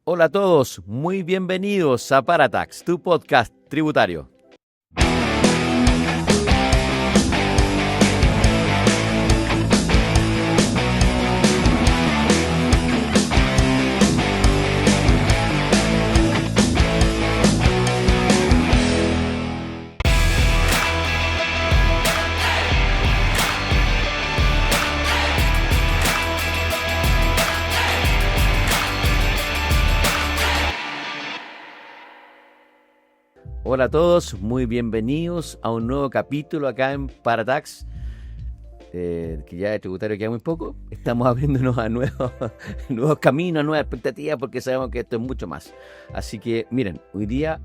Hola a todos, muy bienvenidos a Paratax, tu podcast tributario. Hola a todos, muy bienvenidos a un nuevo capítulo acá en Paratax, que ya de tributario queda muy poco. Estamos abriéndonos a nuevos caminos, a nuevas expectativas, porque sabemos que esto es mucho más. Así que miren, hoy día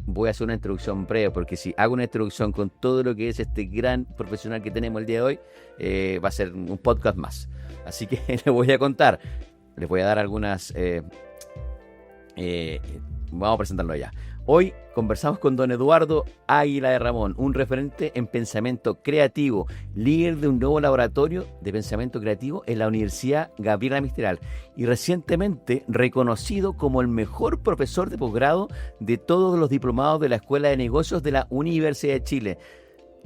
voy a hacer una introducción breve, porque si hago una introducción con todo lo que es este gran profesional que tenemos el día de hoy, va a ser un podcast más. Así que les voy a contar, les voy a dar algunas... vamos a presentarlo allá. Hoy conversamos con don Eduardo Águila de Ramón, un referente en pensamiento creativo, líder de un nuevo laboratorio de pensamiento creativo en la Universidad Gabriela Mistral y recientemente reconocido como el mejor profesor de posgrado de todos los diplomados de la Escuela de Negocios de la Universidad de Chile.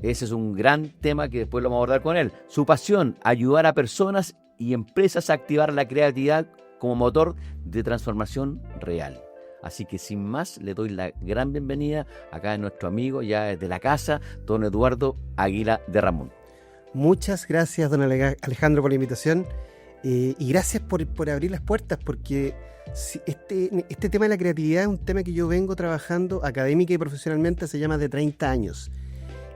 Ese es un gran tema que después lo vamos a abordar con él. Su pasión, ayudar a personas y empresas a activar la creatividad como motor de transformación real. Así que sin más, le doy la gran bienvenida acá a nuestro amigo, ya desde la casa, don Eduardo Águila de Ramón. Muchas gracias, don Alejandro, por la invitación y gracias por abrir las puertas, porque este tema de la creatividad es un tema que yo vengo trabajando académica y profesionalmente hace ya más de 30 años.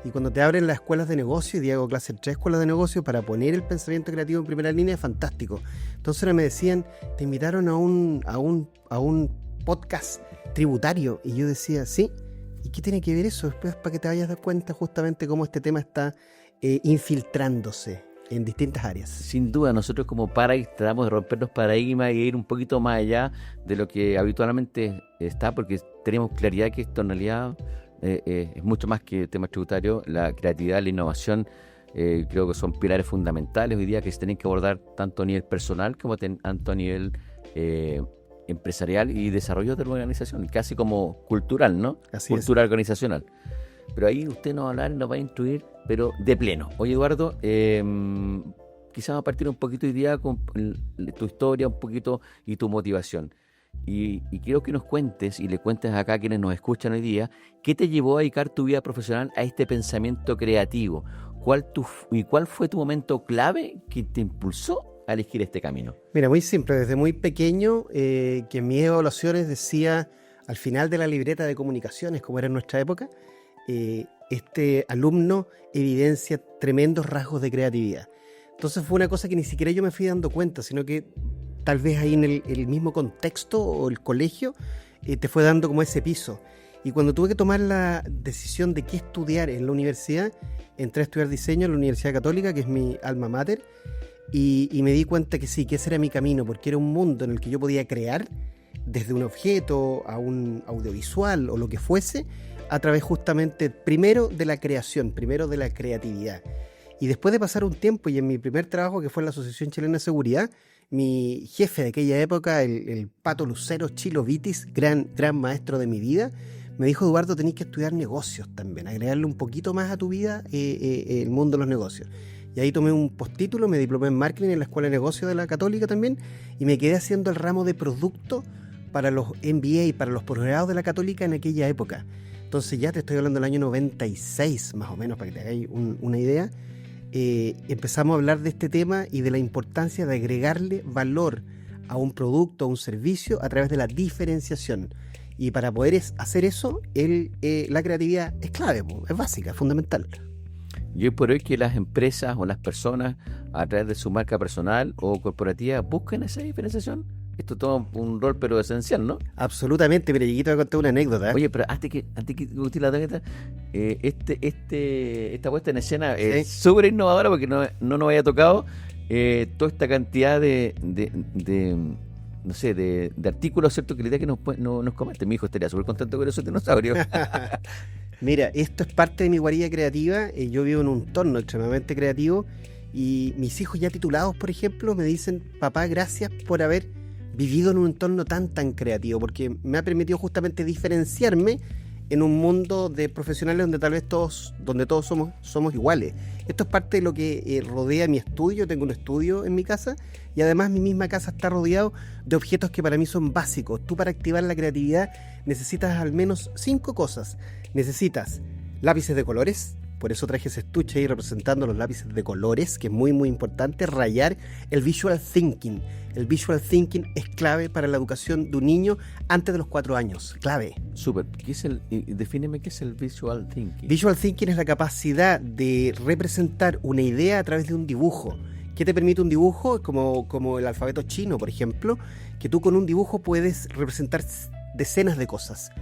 Y cuando te abren las escuelas de negocio, y hago clase en 3 escuelas de negocio para poner el pensamiento creativo en primera línea, es fantástico. Entonces ahora me decían, te invitaron a un podcast tributario, y yo decía, sí, ¿y qué tiene que ver eso? Después, para que te vayas a dar cuenta justamente cómo este tema está infiltrándose en distintas áreas. Sin duda, nosotros como Paratax tratamos de romper los paradigmas y ir un poquito más allá de lo que habitualmente está, porque tenemos claridad que esto en realidad es mucho más que temas tributarios. La creatividad, la innovación, creo que son pilares fundamentales hoy día que se tienen que abordar tanto a nivel personal como tanto a nivel empresarial y desarrollo de la organización, casi como cultural, ¿no? Así cultura es. Organizacional. Pero ahí usted nos va a hablar y nos va a instruir, pero de pleno. Oye, Eduardo, quizás vamos a partir un poquito hoy día con tu historia un poquito y tu motivación. Y quiero que nos cuentes y le cuentes acá a quienes nos escuchan hoy día, ¿qué te llevó a dedicar tu vida profesional a este pensamiento creativo? ¿Cuál fue tu momento clave que te impulsó a elegir este camino? Mira, muy simple, desde muy pequeño, que en mis evaluaciones decía, al final de la libreta de comunicaciones, como era en nuestra época, este alumno evidencia tremendos rasgos de creatividad. Entonces fue una cosa que ni siquiera yo me fui dando cuenta, sino que tal vez ahí en el mismo contexto o el colegio te fue dando como ese piso. Y cuando tuve que tomar la decisión de qué estudiar en la universidad, entré a estudiar diseño en la Universidad Católica, que es mi alma mater, y me di cuenta que sí, que ese era mi camino, porque era un mundo en el que yo podía crear desde un objeto a un audiovisual o lo que fuese, a través justamente primero de la creación, primero de la creatividad. Y después de pasar un tiempo, y en mi primer trabajo, que fue en la Asociación Chilena de Seguridad, mi jefe de aquella época, el Pato Lucero Chilo Vitis, gran maestro de mi vida, me dijo, Eduardo, tenés que estudiar negocios también, agregarle un poquito más a tu vida el mundo de los negocios. Y ahí tomé un postítulo, me diplomé en marketing en la Escuela de Negocios de la Católica también, y me quedé haciendo el ramo de producto para los MBA, para los posgrados de la Católica en aquella época. Entonces ya te estoy hablando del año 96, más o menos, para que te hagáis una idea. Empezamos a hablar de este tema y de la importancia de agregarle valor a un producto, a un servicio, a través de la diferenciación. Y para poder hacer eso, la creatividad es clave, es básica, es fundamental. Y hoy por hoy que las empresas o las personas, a través de su marca personal o corporativa, busquen esa diferenciación. Esto toma un rol pero esencial, ¿no? Absolutamente, pero Lleguito, voy a contar una anécdota. Oye, pero antes que usted la tarjeta, esta puesta en escena es súper innovadora porque no nos había tocado toda esta cantidad de artículos, ¿cierto? Que la idea que nos comete. Mi hijo estaría súper contento con esos dinosaurios. Mira, esto es parte de mi guarida creativa. Yo vivo en un entorno extremadamente creativo y mis hijos ya titulados, por ejemplo, me dicen, papá, gracias por haber vivido en un entorno tan creativo, porque me ha permitido justamente diferenciarme en un mundo de profesionales donde todos somos iguales. Esto es parte de lo que rodea mi estudio. Tengo un estudio en mi casa y además mi misma casa está rodeado de objetos que para mí son básicos. Tú, para activar la creatividad, necesitas al menos 5 cosas. Necesitas lápices de colores. Por eso traje ese estuche ahí representando los lápices de colores, que es muy importante. Rayar el visual thinking. El visual thinking es clave para la educación de un niño antes de los 4 años. Clave. Súper. Defíneme qué es el visual thinking. Visual thinking es la capacidad de representar una idea a través de un dibujo. ¿Qué te permite un dibujo? Como el alfabeto chino, por ejemplo, que tú con un dibujo puedes representar decenas de cosas.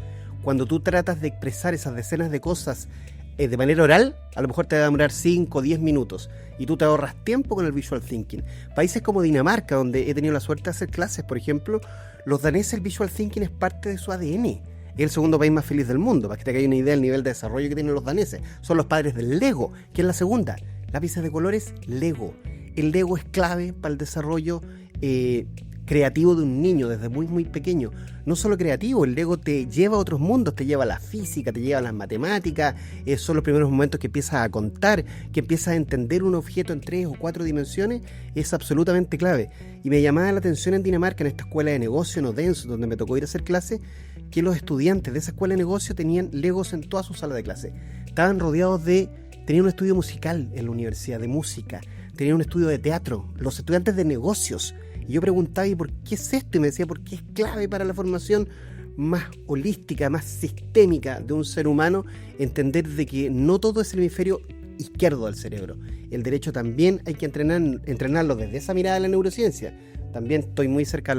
Cuando tú tratas de expresar esas decenas de cosas de manera oral, a lo mejor te va a demorar 5 o 10 minutos y tú te ahorras tiempo con el visual thinking. Países como Dinamarca, donde he tenido la suerte de hacer clases, por ejemplo, los daneses, el visual thinking es parte de su ADN. Es el segundo país más feliz del mundo, para que te hagas una idea del nivel de desarrollo que tienen los daneses. Son los padres del Lego, que es la segunda. Lápices de colores, Lego. El Lego es clave para el desarrollo creativo de un niño desde muy pequeño. No solo creativo, el Lego te lleva a otros mundos, te lleva a la física, te lleva a las matemáticas. Son los primeros momentos que empiezas a contar, que empiezas a entender un objeto en 3 o 4 dimensiones. Es absolutamente clave. Y me llamaba la atención en Dinamarca, en esta escuela de negocio en Odense, donde me tocó ir a hacer clase, que los estudiantes de esa escuela de negocio tenían Legos en toda su sala de clase. Tenían un estudio musical en la universidad de música, tenían un estudio de teatro, los estudiantes de negocios. Y yo preguntaba, ¿y por qué es esto? Y me decía, porque es clave para la formación más holística, más sistémica de un ser humano, entender de que no todo es el hemisferio izquierdo del cerebro. El derecho también hay que entrenarlo desde esa mirada de la neurociencia. También estoy muy cerca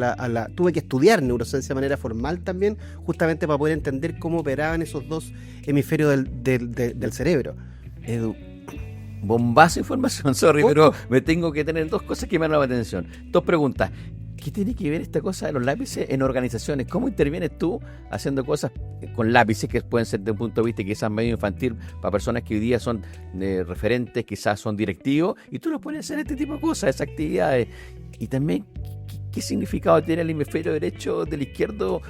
tuve que estudiar neurociencia de manera formal también, justamente para poder entender cómo operaban esos dos hemisferios del cerebro. Edu, bombazo de información, sorry, pero me tengo que tener 2 cosas que me han llamado la atención. 2 preguntas. ¿Qué tiene que ver esta cosa de los lápices en organizaciones? ¿Cómo intervienes tú haciendo cosas con lápices que pueden ser de un punto de vista quizás medio infantil para personas que hoy día son referentes, quizás son directivos, y tú los pones a hacer este tipo de cosas, esas actividades? Y también, ¿qué significado tiene el hemisferio derecho del izquierdo?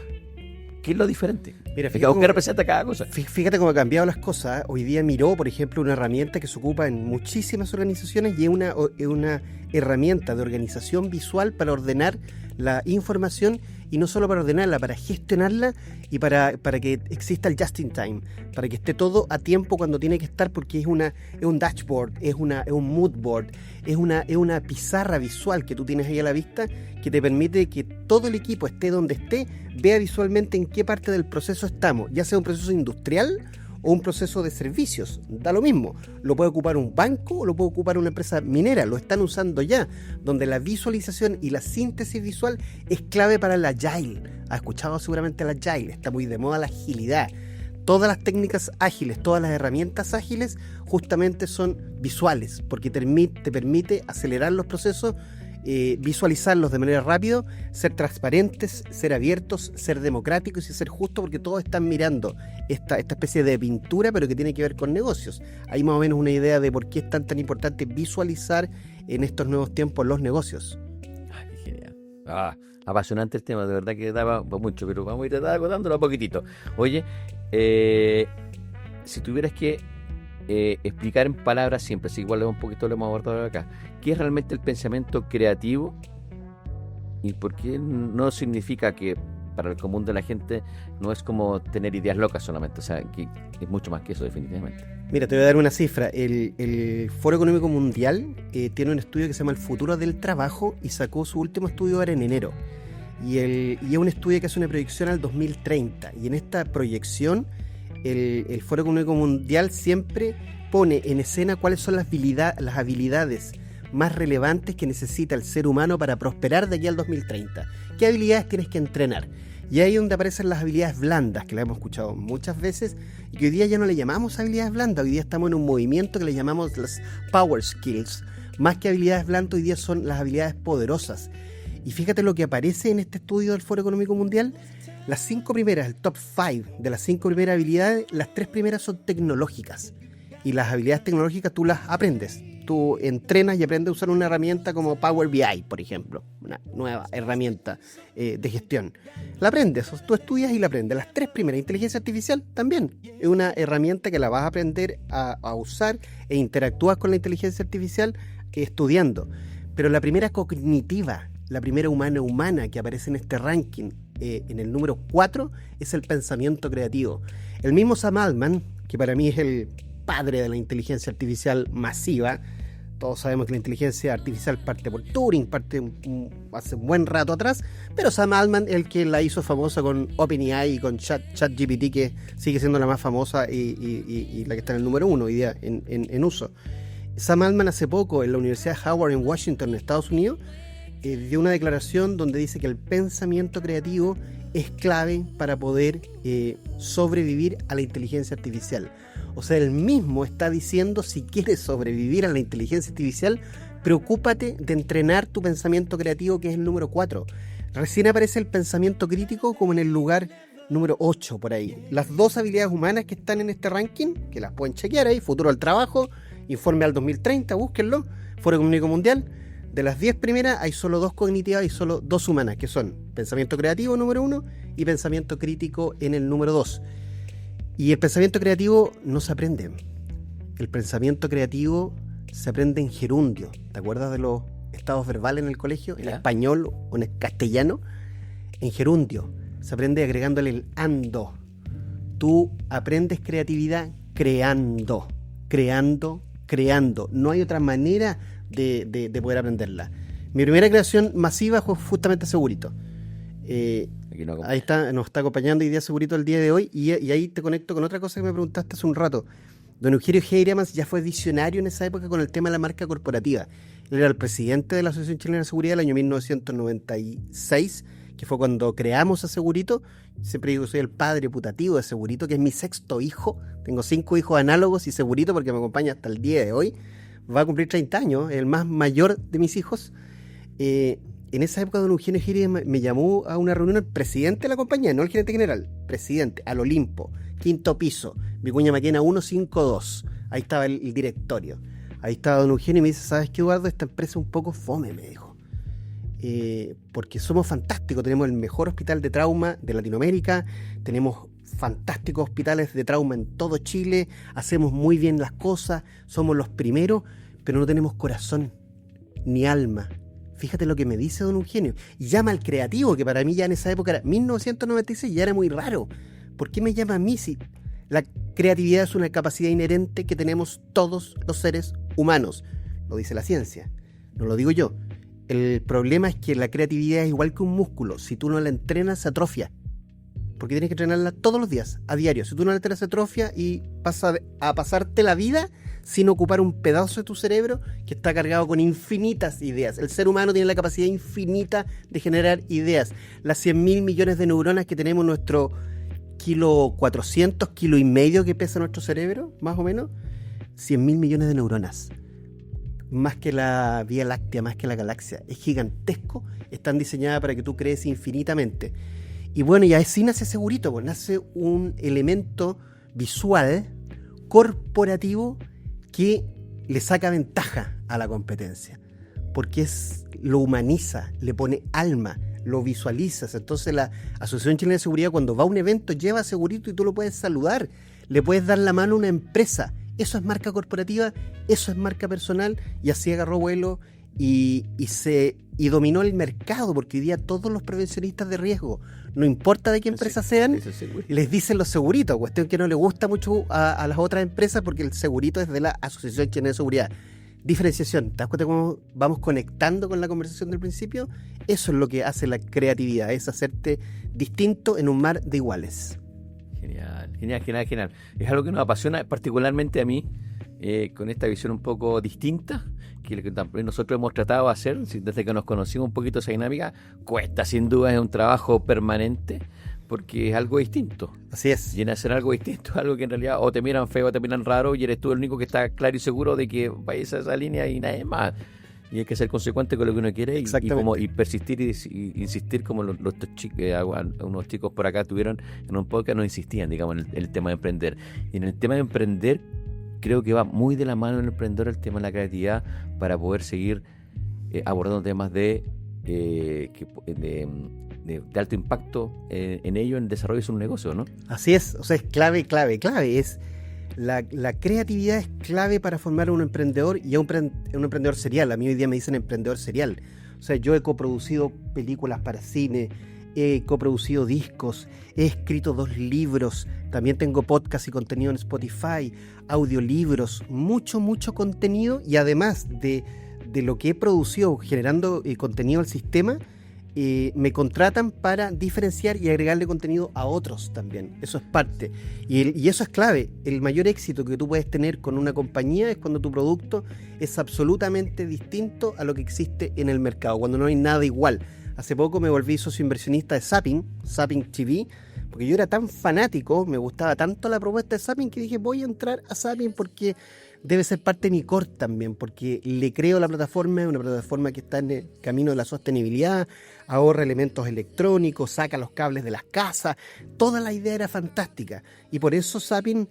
¿Qué es lo diferente? Mira, ¿Qué representa cada cosa? Fíjate cómo han cambiado las cosas. Hoy día Miro, por ejemplo, una herramienta que se ocupa en muchísimas organizaciones y es una herramienta de organización visual para ordenar la información, y no solo para ordenarla, para gestionarla y para que exista el just in time, para que esté todo a tiempo cuando tiene que estar, porque es un dashboard, es un mood board, es una pizarra visual que tú tienes ahí a la vista, que te permite que todo el equipo, esté donde esté, vea visualmente en qué parte del proceso estamos, ya sea un proceso industrial o un proceso de servicios, da lo mismo. Lo puede ocupar un banco o lo puede ocupar una empresa minera, lo están usando ya, donde la visualización y la síntesis visual es clave para el Agile. ¿Has escuchado seguramente el Agile? Está muy de moda la agilidad. Todas las técnicas ágiles, todas las herramientas ágiles justamente son visuales, porque te permite acelerar los procesos, visualizarlos de manera rápida, ser transparentes, ser abiertos, ser democráticos y ser justos, porque todos están mirando esta especie de pintura, pero que tiene que ver con negocios. Hay más o menos una idea de por qué es tan importante visualizar en estos nuevos tiempos los negocios. Ay, qué genial. Apasionante el tema, de verdad que daba mucho, pero vamos a ir agotándolo un poquitito. Oye, si tuvieras que explicar en palabras siempre, si igual un poquito lo hemos abordado acá, ¿qué es realmente el pensamiento creativo y por qué no significa que para el común de la gente no es como tener ideas locas solamente? O sea, que es mucho más que eso, definitivamente. Mira, te voy a dar una cifra. El Foro Económico Mundial tiene un estudio que se llama El Futuro del Trabajo y sacó su último estudio ahora en enero. Y es un estudio que hace una proyección al 2030. Y en esta proyección el Foro Económico Mundial siempre pone en escena cuáles son las habilidades más relevantes que necesita el ser humano para prosperar de aquí al 2030. ¿Qué habilidades tienes que entrenar? Y ahí es donde aparecen las habilidades blandas, que las hemos escuchado muchas veces, y que hoy día ya no le llamamos habilidades blandas, hoy día estamos en un movimiento que le llamamos las power skills. Más que habilidades blandas, hoy día son las habilidades poderosas. Y fíjate lo que aparece en este estudio del Foro Económico Mundial. Las 5 primeras, el top 5 de las 5 primeras habilidades, las 3 primeras son tecnológicas. y las habilidades tecnológicas tú las aprendes. Tú entrenas y aprendes a usar una herramienta como Power BI, por ejemplo, una nueva herramienta de gestión. La aprendes, tú estudias y la aprendes. Las 3 primeras, inteligencia artificial también es una herramienta que la vas a aprender a usar e interactúas con la inteligencia artificial estudiando. Pero la primera cognitiva, la primera humana que aparece en este ranking, en el número 4, es el pensamiento creativo. El mismo Sam Altman, que para mí es el padre de la inteligencia artificial masiva. Todos sabemos que la inteligencia artificial parte por Turing, parte hace un buen rato atrás, pero Sam Altman es el que la hizo famosa con OpenAI y con ChatGPT, que sigue siendo la más famosa y la que está en el número 1 hoy día en uso. Sam Altman hace poco en la Universidad de Howard en Washington, en Estados Unidos, dio una declaración donde dice que el pensamiento creativo es clave para poder sobrevivir a la inteligencia artificial. O sea, él mismo está diciendo, si quieres sobrevivir a la inteligencia artificial, preocúpate de entrenar tu pensamiento creativo, que es el número 4. Recién aparece el pensamiento crítico como en el lugar número 8 por ahí. Las 2 habilidades humanas que están en este ranking, que las pueden chequear ahí, Futuro al Trabajo, Informe al 2030, búsquenlo, Foro Económico Mundial. De las 10 primeras hay solo 2 cognitivas y solo 2 humanas, que son pensamiento creativo número 1 y pensamiento crítico en el número 2. Y el pensamiento creativo no se aprende. El pensamiento creativo se aprende en gerundio. ¿Te acuerdas de los estados verbales en el colegio? En español o en castellano. En gerundio. Se aprende agregándole el ando. Tú aprendes creatividad creando. Creando. No hay otra manera de poder aprenderla. Mi primera creación masiva fue justamente Segurito. Ahí está, nos está acompañando hoy día Segurito el día de hoy, y ahí te conecto con otra cosa que me preguntaste hace un rato. Don Eugenio Heiramans ya fue visionario en esa época con el tema de la marca corporativa. Él era el presidente de la Asociación Chilena de Seguridad del año 1996, que fue cuando creamos a Segurito. Siempre digo que soy el padre putativo de Segurito, que es mi 6º hijo. Tengo 5 hijos análogos y Segurito, porque me acompaña hasta el día de hoy, va a cumplir 30 años, el más mayor de mis hijos. En esa época don Eugenio Heiramans me llamó a una reunión el presidente de la compañía, no el gerente general, presidente, al Olimpo, 5º piso, Vicuña Maquena 152, ahí estaba el directorio, ahí estaba don Eugenio y me dice, ¿sabes qué, Eduardo? Esta empresa es un poco fome, me dijo, porque somos fantásticos, tenemos el mejor hospital de trauma de Latinoamérica, tenemos fantásticos hospitales de trauma en todo Chile, hacemos muy bien las cosas, somos los primeros, pero no tenemos corazón ni alma. Fíjate lo que me dice don Eugenio. Y llama al creativo, que para mí ya en esa época era 1996, ya era muy raro. ¿Por qué me llama a mí si la creatividad es una capacidad inherente que tenemos todos los seres humanos? Lo dice la ciencia, no lo digo yo. El problema es que la creatividad es igual que un músculo. Si tú no la entrenas, se atrofia. Porque tienes que entrenarla todos los días, a diario. Si tú no la entrenas, se atrofia y pasa a pasarte la vida sin ocupar un pedazo de tu cerebro que está cargado con infinitas ideas. El ser humano tiene la capacidad infinita de generar ideas. Las 100.000 millones de neuronas que tenemos en nuestro 400 kilos y medio que pesa nuestro cerebro, más o menos, 100.000 millones de neuronas. Más que la Vía Láctea, más que la galaxia. Es gigantesco, están diseñadas para que tú crees infinitamente. Y bueno, y así nace Segurito, pues nace un elemento visual, corporativo, que le saca ventaja a la competencia, porque lo humaniza, le pone alma, lo visualizas. Entonces la Asociación Chilena de Seguridad, cuando va a un evento, lleva a Segurito y tú lo puedes saludar, le puedes dar la mano a una empresa. Eso es marca corporativa, eso es marca personal, y así agarró vuelo y dominó el mercado, porque hoy día todos los prevencionistas de riesgo, no importa de qué empresa sean, les dicen los seguritos, cuestión que no le gusta mucho a las otras empresas, porque el segurito es de la Asociación Chilena de Seguridad. Diferenciación, ¿te das cuenta cómo vamos conectando con la conversación del principio? Eso es lo que hace la creatividad, es hacerte distinto en un mar de iguales. Genial. Es algo que nos apasiona particularmente a mí, con esta visión un poco distinta, que nosotros hemos tratado de hacer desde que nos conocimos un poquito esa dinámica. Cuesta, sin duda, es un trabajo permanente, porque es algo distinto. Así es. Y en hacer algo distinto es algo que en realidad o te miran feo o te miran raro, y eres tú el único que está claro y seguro de que vayas a esa línea y nadie más. Y hay que ser consecuente con lo que uno quiere y persistir y insistir, como unos chicos por acá tuvieron en un podcast, nos insistían, digamos, en el tema de emprender. Y en el tema de emprender creo que va muy de la mano en el emprendedor el tema de la creatividad para poder seguir abordando temas de alto impacto en ello, en el desarrollo de su negocio, ¿no? Así es, o sea, es clave. Es la creatividad es clave para formar un emprendedor y un emprendedor serial. A mí hoy día me dicen emprendedor serial. O sea, yo he coproducido películas para cine, he coproducido discos, he escrito 2 libros, también tengo podcast y contenido en Spotify, audiolibros, mucho contenido, y además de lo que he producido generando contenido al sistema, me contratan para diferenciar y agregarle contenido a otros también. Eso es parte. Y eso es clave. El mayor éxito que tú puedes tener con una compañía es cuando tu producto es absolutamente distinto a lo que existe en el mercado, cuando no hay nada igual. Hace poco me volví socio inversionista de Zapping TV, porque yo era tan fanático, me gustaba tanto la propuesta de Zapping que dije, voy a entrar a Zapping porque debe ser parte de mi core también, porque le creo la plataforma, es una plataforma que está en el camino de la sostenibilidad, ahorra elementos electrónicos, saca los cables de las casas, toda la idea era fantástica. Y por eso Zapping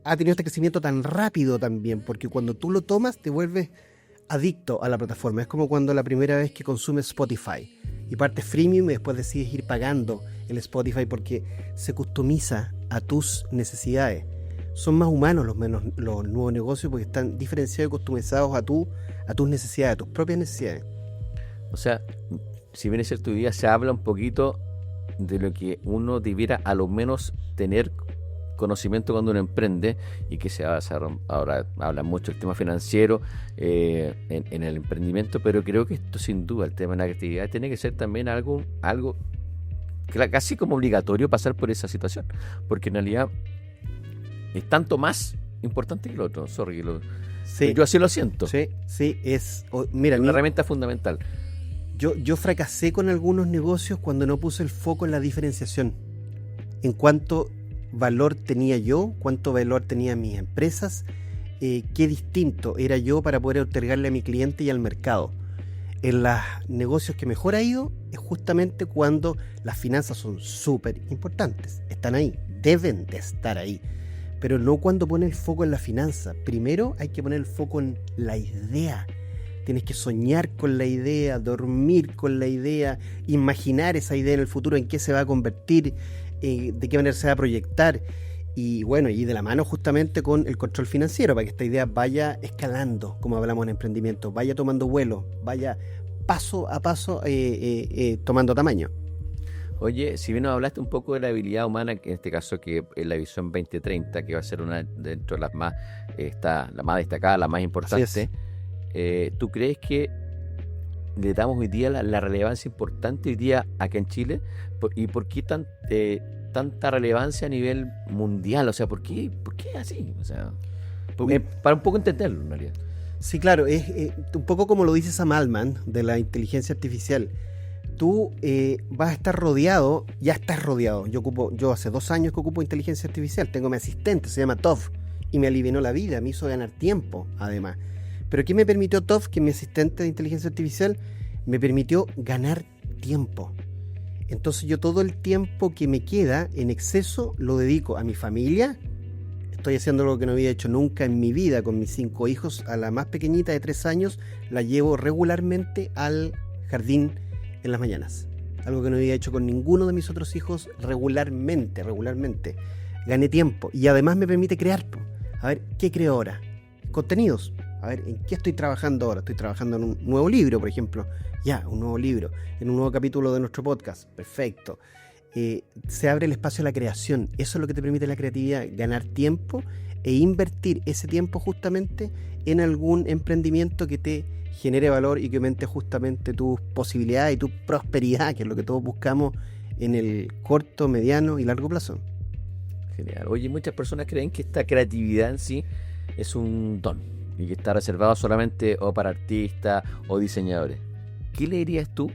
ha tenido este crecimiento tan rápido también, porque cuando tú lo tomas te vuelves adicto a la plataforma. Es como cuando la primera vez que consumes Spotify y partes freemium y después decides ir pagando el Spotify porque se customiza a tus necesidades. Son más humanos los nuevos negocios porque están diferenciados y customizados a tus necesidades, a tus propias necesidades. O sea, si bien es cierto, hoy día se habla un poquito de lo que uno debiera a lo menos tener conocimiento cuando uno emprende, y que ahora habla mucho el tema financiero en el emprendimiento, pero creo que esto sin duda, el tema de la creatividad, tiene que ser también algo casi como obligatorio pasar por esa situación, porque en realidad es tanto más importante que lo otro. Sí. Yo así lo siento. Sí, mira, es una herramienta fundamental. Yo fracasé con algunos negocios cuando no puse el foco en la diferenciación, en cuánto valor tenía yo, cuánto valor tenían mis empresas, qué distinto era yo para poder otorgarle a mi cliente y al mercado. En los negocios que mejor ha ido es justamente cuando las finanzas son súper importantes, están ahí, deben de estar ahí, pero no cuando pone el foco en la finanza. Primero hay que poner el foco en la idea. Tienes que soñar con la idea, dormir con la idea, imaginar esa idea en el futuro, en qué se va a convertir, de qué manera se va a proyectar, y bueno, y de la mano justamente con el control financiero para que esta idea vaya escalando, como hablamos en emprendimiento, vaya tomando vuelo, vaya paso a paso tomando tamaño. Oye, si bien nos hablaste un poco de la habilidad humana, que en este caso que es la visión 2030, que va a ser una dentro de las más, la más destacada, la más importante, ¿tú crees que le damos hoy día la relevancia importante hoy día acá en Chile? ¿Y por qué tanta relevancia a nivel mundial? O sea, ¿por qué es así? O sea, para un poco entenderlo en realidad. Sí, claro, es un poco como lo dice Sam Altman de la inteligencia artificial. Tú vas a estar rodeado, ya estás rodeado. Yo hace 2 años que ocupo inteligencia artificial, tengo mi asistente, se llama Tov, y me alivianó la vida, me hizo ganar tiempo, además. Pero ¿qué me permitió Tov? Que mi asistente de inteligencia artificial me permitió ganar tiempo. Entonces yo todo el tiempo que me queda en exceso lo dedico a mi familia. Estoy haciendo algo que no había hecho nunca en mi vida con mis 5 hijos. A la más pequeñita de 3 años la llevo regularmente al jardín en las mañanas. Algo que no había hecho con ninguno de mis otros hijos regularmente. Gané tiempo y además me permite crear. A ver, ¿qué creo ahora? Contenidos. A ver, ¿en qué estoy trabajando ahora? Estoy trabajando en un nuevo libro, por ejemplo. Un nuevo libro. En un nuevo capítulo de nuestro podcast. Perfecto. Se abre el espacio a la creación. Eso es lo que te permite la creatividad. Ganar tiempo e invertir ese tiempo justamente en algún emprendimiento que te genere valor y que aumente justamente tus posibilidades y tu prosperidad, que es lo que todos buscamos en el corto, mediano y largo plazo. Genial. Oye, muchas personas creen que esta creatividad en sí es un don y que está reservado solamente o para artistas o diseñadores. ¿Qué le dirías tú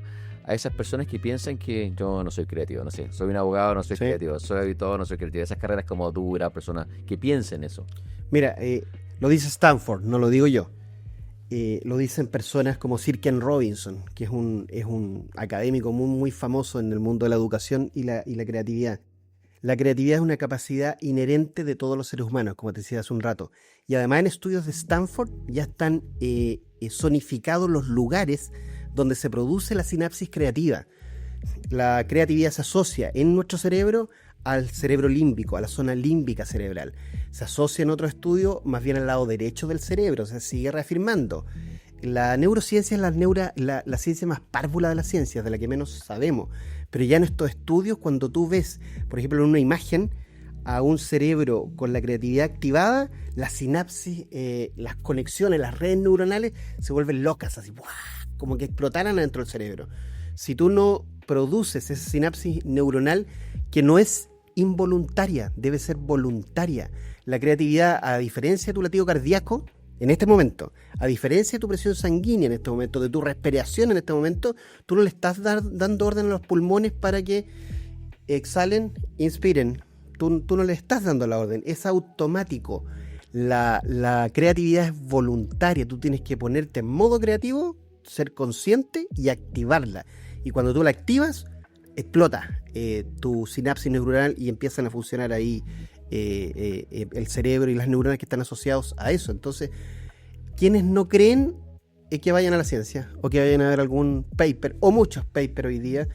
a esas personas que piensan que yo no soy creativo? No sé, soy un abogado, no soy creativo, soy auditor, no soy creativo. Esas carreras como duras, personas que piensen eso. Mira, lo dice Stanford, no lo digo yo. Lo dicen personas como Sir Ken Robinson, que es un académico muy, muy famoso en el mundo de la educación y la creatividad. La creatividad es una capacidad inherente de todos los seres humanos, como te decía hace un rato. Y además en estudios de Stanford ya están zonificados los lugares donde se produce la sinapsis creativa. La creatividad se asocia en nuestro cerebro al cerebro límbico, a la zona límbica cerebral. Se asocia en otro estudio más bien al lado derecho del cerebro, o sea, sigue reafirmando. La neurociencia es la ciencia más párvula de las ciencias, de la que menos sabemos. Pero ya en estos estudios, cuando tú ves, por ejemplo, en una imagen a un cerebro con la creatividad activada, la sinapsis, las conexiones, las redes neuronales se vuelven locas, así, ¡buah!, como que explotaran adentro del cerebro. Si tú no produces esa sinapsis neuronal, que no es involuntaria, debe ser voluntaria. La creatividad, a diferencia de tu latido cardíaco, en este momento, a diferencia de tu presión sanguínea en este momento, de tu respiración en este momento, tú no le estás dando orden a los pulmones para que exhalen, inspiren. Tú no le estás dando la orden, es automático. La creatividad es voluntaria, tú tienes que ponerte en modo creativo, ser consciente y activarla. Y cuando tú la activas, explota tu sinapsis neuronal y empiezan a funcionar ahí el cerebro y las neuronas que están asociados a eso. Entonces, quienes no creen que vayan a la ciencia o que vayan a ver algún paper, o muchos papers hoy día,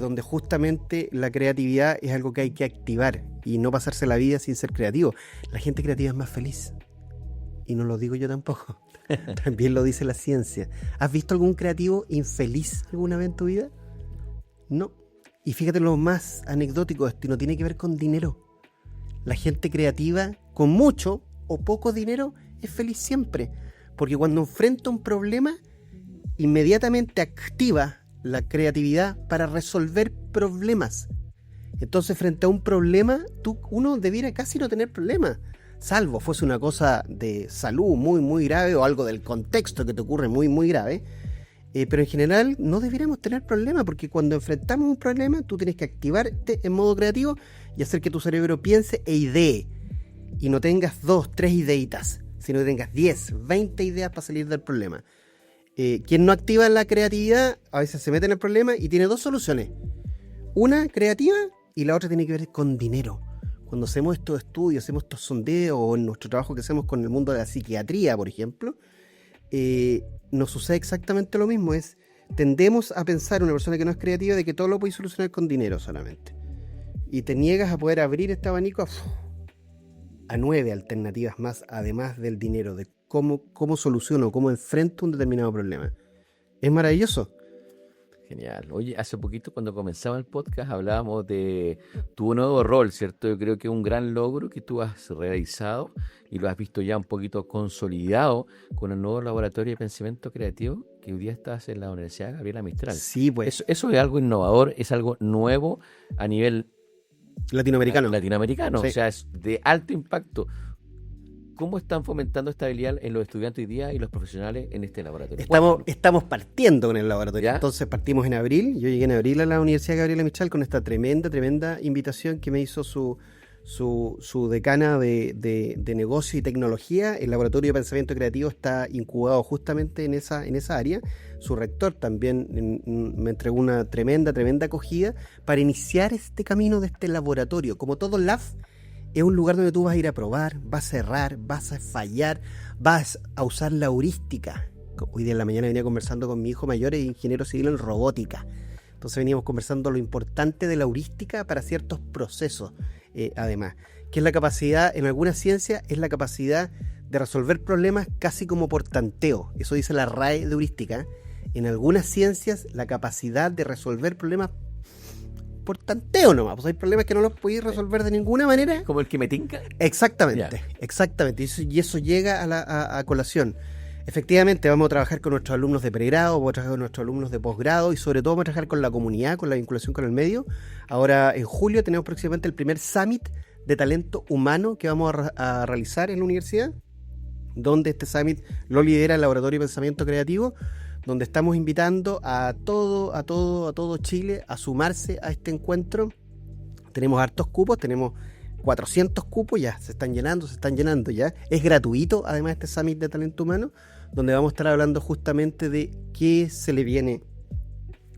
donde justamente la creatividad es algo que hay que activar y no pasarse la vida sin ser creativo. La gente creativa es más feliz. Y no lo digo yo tampoco. También lo dice la ciencia. ¿Has visto algún creativo infeliz alguna vez en tu vida? No. Y fíjate lo más anecdótico de esto, y no tiene que ver con dinero. La gente creativa, con mucho o poco dinero, es feliz siempre. Porque cuando enfrenta un problema, inmediatamente activa la creatividad para resolver problemas. Entonces, frente a un problema, uno debiera casi no tener problemas. Salvo fuese una cosa de salud muy, muy grave o algo del contexto que te ocurre muy, muy grave. Pero en general no deberíamos tener problemas, porque cuando enfrentamos un problema, tú tienes que activarte en modo creativo y hacer que tu cerebro piense e idee. Y no tengas 2, 3 ideitas, sino que tengas 10, 20 ideas para salir del problema. Quien no activa la creatividad, a veces se mete en el problema y tiene 2 soluciones. Una creativa y la otra tiene que ver con dinero. Cuando hacemos estos estudios, hacemos estos sondeos, o en nuestro trabajo que hacemos con el mundo de la psiquiatría, por ejemplo, nos sucede exactamente lo mismo. Tendemos a pensar, una persona que no es creativa, de que todo lo puede solucionar con dinero solamente. Y te niegas a poder abrir este abanico a 9 alternativas más, además del dinero, de cómo soluciono, cómo enfrento un determinado problema. Es maravilloso. Genial. Oye, hace poquito cuando comenzaba el podcast hablábamos de tu nuevo rol, ¿cierto? Yo creo que es un gran logro que tú has realizado y lo has visto ya un poquito consolidado con el nuevo laboratorio de pensamiento creativo que hoy día estás en la Universidad Gabriela Mistral. Sí, pues. Eso es algo innovador, es algo nuevo a nivel latinoamericano. Latinoamericano, Sí. O sea, es de alto impacto. ¿Cómo están fomentando esta habilidad en los estudiantes hoy día y los profesionales en este laboratorio? Estamos partiendo con el laboratorio. ¿Ya? Entonces partimos en abril. Yo llegué en abril a la Universidad Gabriela Mistral con esta tremenda invitación que me hizo su decana de negocio y tecnología. El laboratorio de pensamiento creativo está incubado justamente en esa área. Su rector también me entregó una tremenda acogida para iniciar este camino de este laboratorio. Como todo lab, es un lugar donde tú vas a ir a probar, vas a errar, vas a fallar, vas a usar la heurística. Hoy día en la mañana venía conversando con mi hijo mayor, es ingeniero civil en robótica. Entonces veníamos conversando lo importante de la heurística para ciertos procesos, además. Que es la capacidad, en algunas ciencias, es la capacidad de resolver problemas casi como por tanteo. Eso dice la RAE de heurística. En algunas ciencias, la capacidad de resolver problemas por tanteo nomás, pues hay problemas que no los podéis resolver de ninguna manera. ¿Como el que me tinca? Exactamente. Y eso llega a colación. Efectivamente, vamos a trabajar con nuestros alumnos de pregrado, vamos a trabajar con nuestros alumnos de posgrado y sobre todo vamos a trabajar con la comunidad, con la vinculación con el medio. Ahora, en julio, tenemos próximamente el primer Summit de talento humano que vamos a realizar en la universidad, donde este Summit lo lidera el Laboratorio de Pensamiento Creativo, donde estamos invitando a todo Chile a sumarse a este encuentro. Tenemos hartos cupos, tenemos 400 cupos, ya se están llenando ya. Es gratuito, además, este Summit de Talento Humano, donde vamos a estar hablando justamente de qué se le viene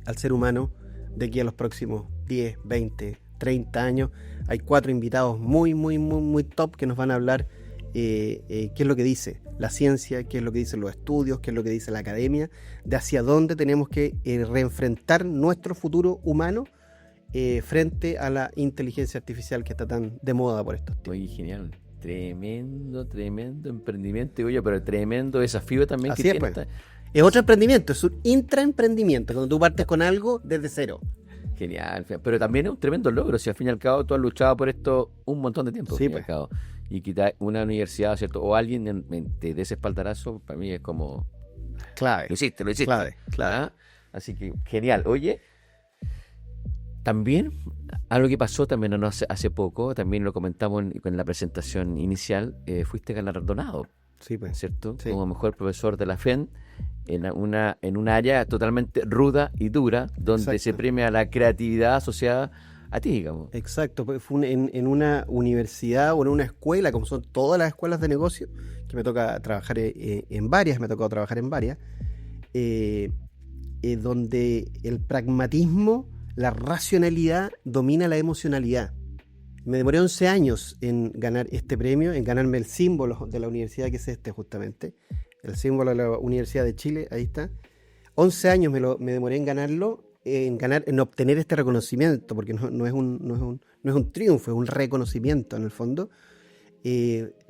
al ser humano de aquí a los próximos 10, 20, 30 años. Hay 4 invitados muy, muy, muy, muy top que nos van a hablar qué es lo que dice la ciencia, qué es lo que dicen los estudios, qué es lo que dice la academia, de hacia dónde tenemos que reenfrentar nuestro futuro humano frente a la inteligencia artificial que está tan de moda por estos tiempos. Oye, genial. Tremendo, tremendo emprendimiento. Y oye, pero tremendo desafío también Así que es, tiene. pues. Es otro emprendimiento, es un intraemprendimiento, cuando tú partes con algo desde cero. Genial. Pero también es un tremendo logro. Si al fin y al cabo tú has luchado por esto un montón de tiempo. Sí, al fin y al pues. cabo. Y quitar una universidad, ¿cierto? O alguien te dé ese espaldarazo, para mí es como... Clave. Lo hiciste. Clave. ¿Ah? Así que genial. Oye, también algo que pasó también no hace poco, también lo comentamos en la presentación inicial, fuiste galardonado, Sí, pues. ¿cierto? Sí. Como mejor profesor de la FEN en un área totalmente ruda y dura, donde Exacto. se premia la creatividad asociada a ti, digamos. Exacto, pues fue en una universidad o en una escuela, como son todas las escuelas de negocio, que me toca trabajar en varias, me ha tocado trabajar en varias, donde el pragmatismo, la racionalidad domina la emocionalidad. Me demoré 11 años en ganar este premio, en ganarme el símbolo de la universidad, que es este justamente, el símbolo de la Universidad de Chile, ahí está. 11 años me demoré en ganarlo, en obtener este reconocimiento, porque no es un triunfo, es un reconocimiento en el fondo,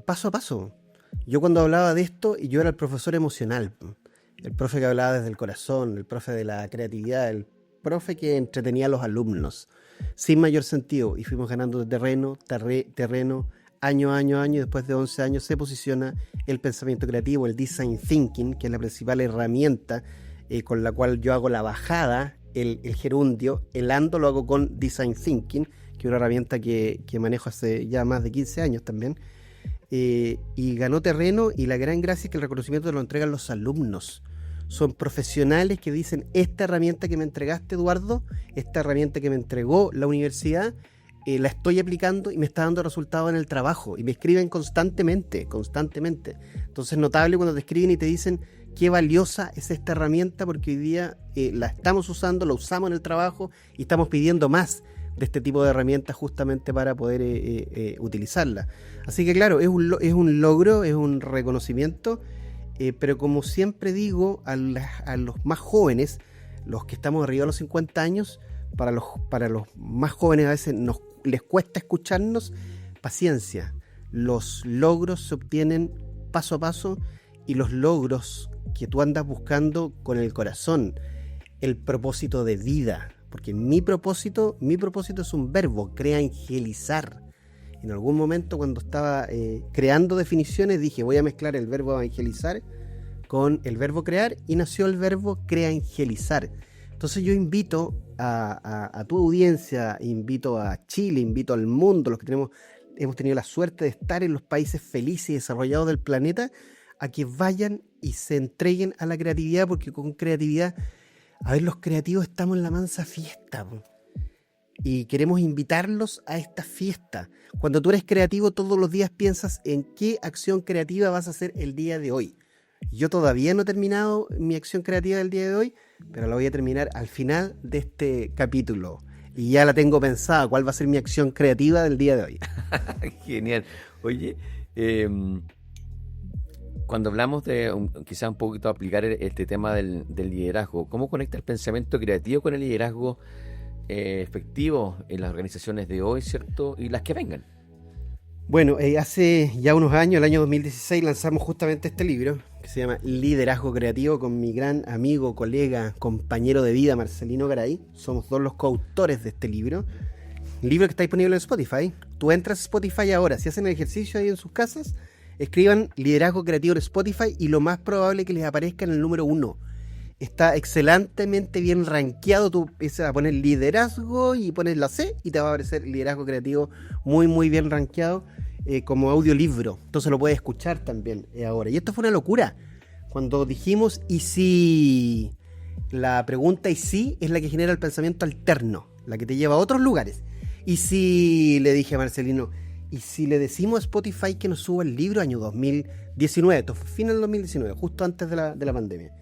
paso a paso. Yo cuando hablaba de esto, yo era el profesor emocional, el profe que hablaba desde el corazón, el profe de la creatividad, el profe que entretenía a los alumnos, sin mayor sentido, y fuimos ganando terreno, año a año, y después de 11 años se posiciona el pensamiento creativo, el design thinking, que es la principal herramienta con la cual yo hago la bajada, el gerundio, el ando lo hago con design thinking, que es una herramienta que manejo hace ya más de 15 años también, y ganó terreno, y la gran gracia es que el reconocimiento lo entregan los alumnos. Son profesionales que dicen, esta herramienta que me entregaste, Eduardo, esta herramienta que me entregó la universidad, la estoy aplicando y me está dando resultados en el trabajo, y me escriben constantemente. Entonces es notable cuando te escriben y te dicen qué valiosa es esta herramienta, porque hoy día la estamos usando, la usamos en el trabajo y estamos pidiendo más de este tipo de herramientas justamente para poder utilizarla. Así que claro, es un logro, es un reconocimiento, pero como siempre digo a los más jóvenes, los que estamos arriba de los 50 años, para los más jóvenes a veces les cuesta escucharnos, paciencia. Los logros se obtienen paso a paso, y los logros que tú andas buscando con el corazón, el propósito de vida, porque mi propósito es un verbo, creangelizar. En algún momento cuando estaba creando definiciones dije, voy a mezclar el verbo evangelizar con el verbo crear, y nació el verbo creangelizar. Entonces yo invito a tu audiencia, invito a Chile, invito al mundo, los que hemos tenido la suerte de estar en los países felices y desarrollados del planeta, a que vayan y se entreguen a la creatividad, porque con creatividad, a ver, los creativos estamos en la mansa fiesta, y queremos invitarlos a esta fiesta. Cuando tú eres creativo, todos los días piensas en qué acción creativa vas a hacer el día de hoy. Yo todavía no he terminado mi acción creativa del día de hoy, pero la voy a terminar al final de este capítulo. Y ya la tengo pensada, cuál va a ser mi acción creativa del día de hoy. Genial. Oye, cuando hablamos de quizás un poquito aplicar este tema del liderazgo, ¿cómo conecta el pensamiento creativo con el liderazgo efectivo en las organizaciones de hoy, ¿cierto? Y las que vengan. Bueno, hace ya unos años, el año 2016, lanzamos justamente este libro que se llama Liderazgo Creativo, con mi gran amigo, colega, compañero de vida, Marcelino Garay. Somos dos los coautores de este libro. Un libro que está disponible en Spotify. Tú entras a Spotify ahora, si hacen el ejercicio ahí en sus casas, escriban Liderazgo Creativo en Spotify y lo más probable es que les aparezca en el número 1. Está excelentemente bien rankeado. Tú empiezas a poner liderazgo y pones la C y te va a aparecer Liderazgo Creativo muy muy bien rankeado como audiolibro. Entonces lo puedes escuchar también ahora. Y esto fue una locura. Cuando dijimos ¿y si? La pregunta ¿y si? Es la que genera el pensamiento alterno, la que te lleva a otros lugares. ¿Y si? Le dije a Marcelino, ¿y si le decimos a Spotify que nos suba el libro año 2019? Esto fue fin del 2019, justo antes de la pandemia.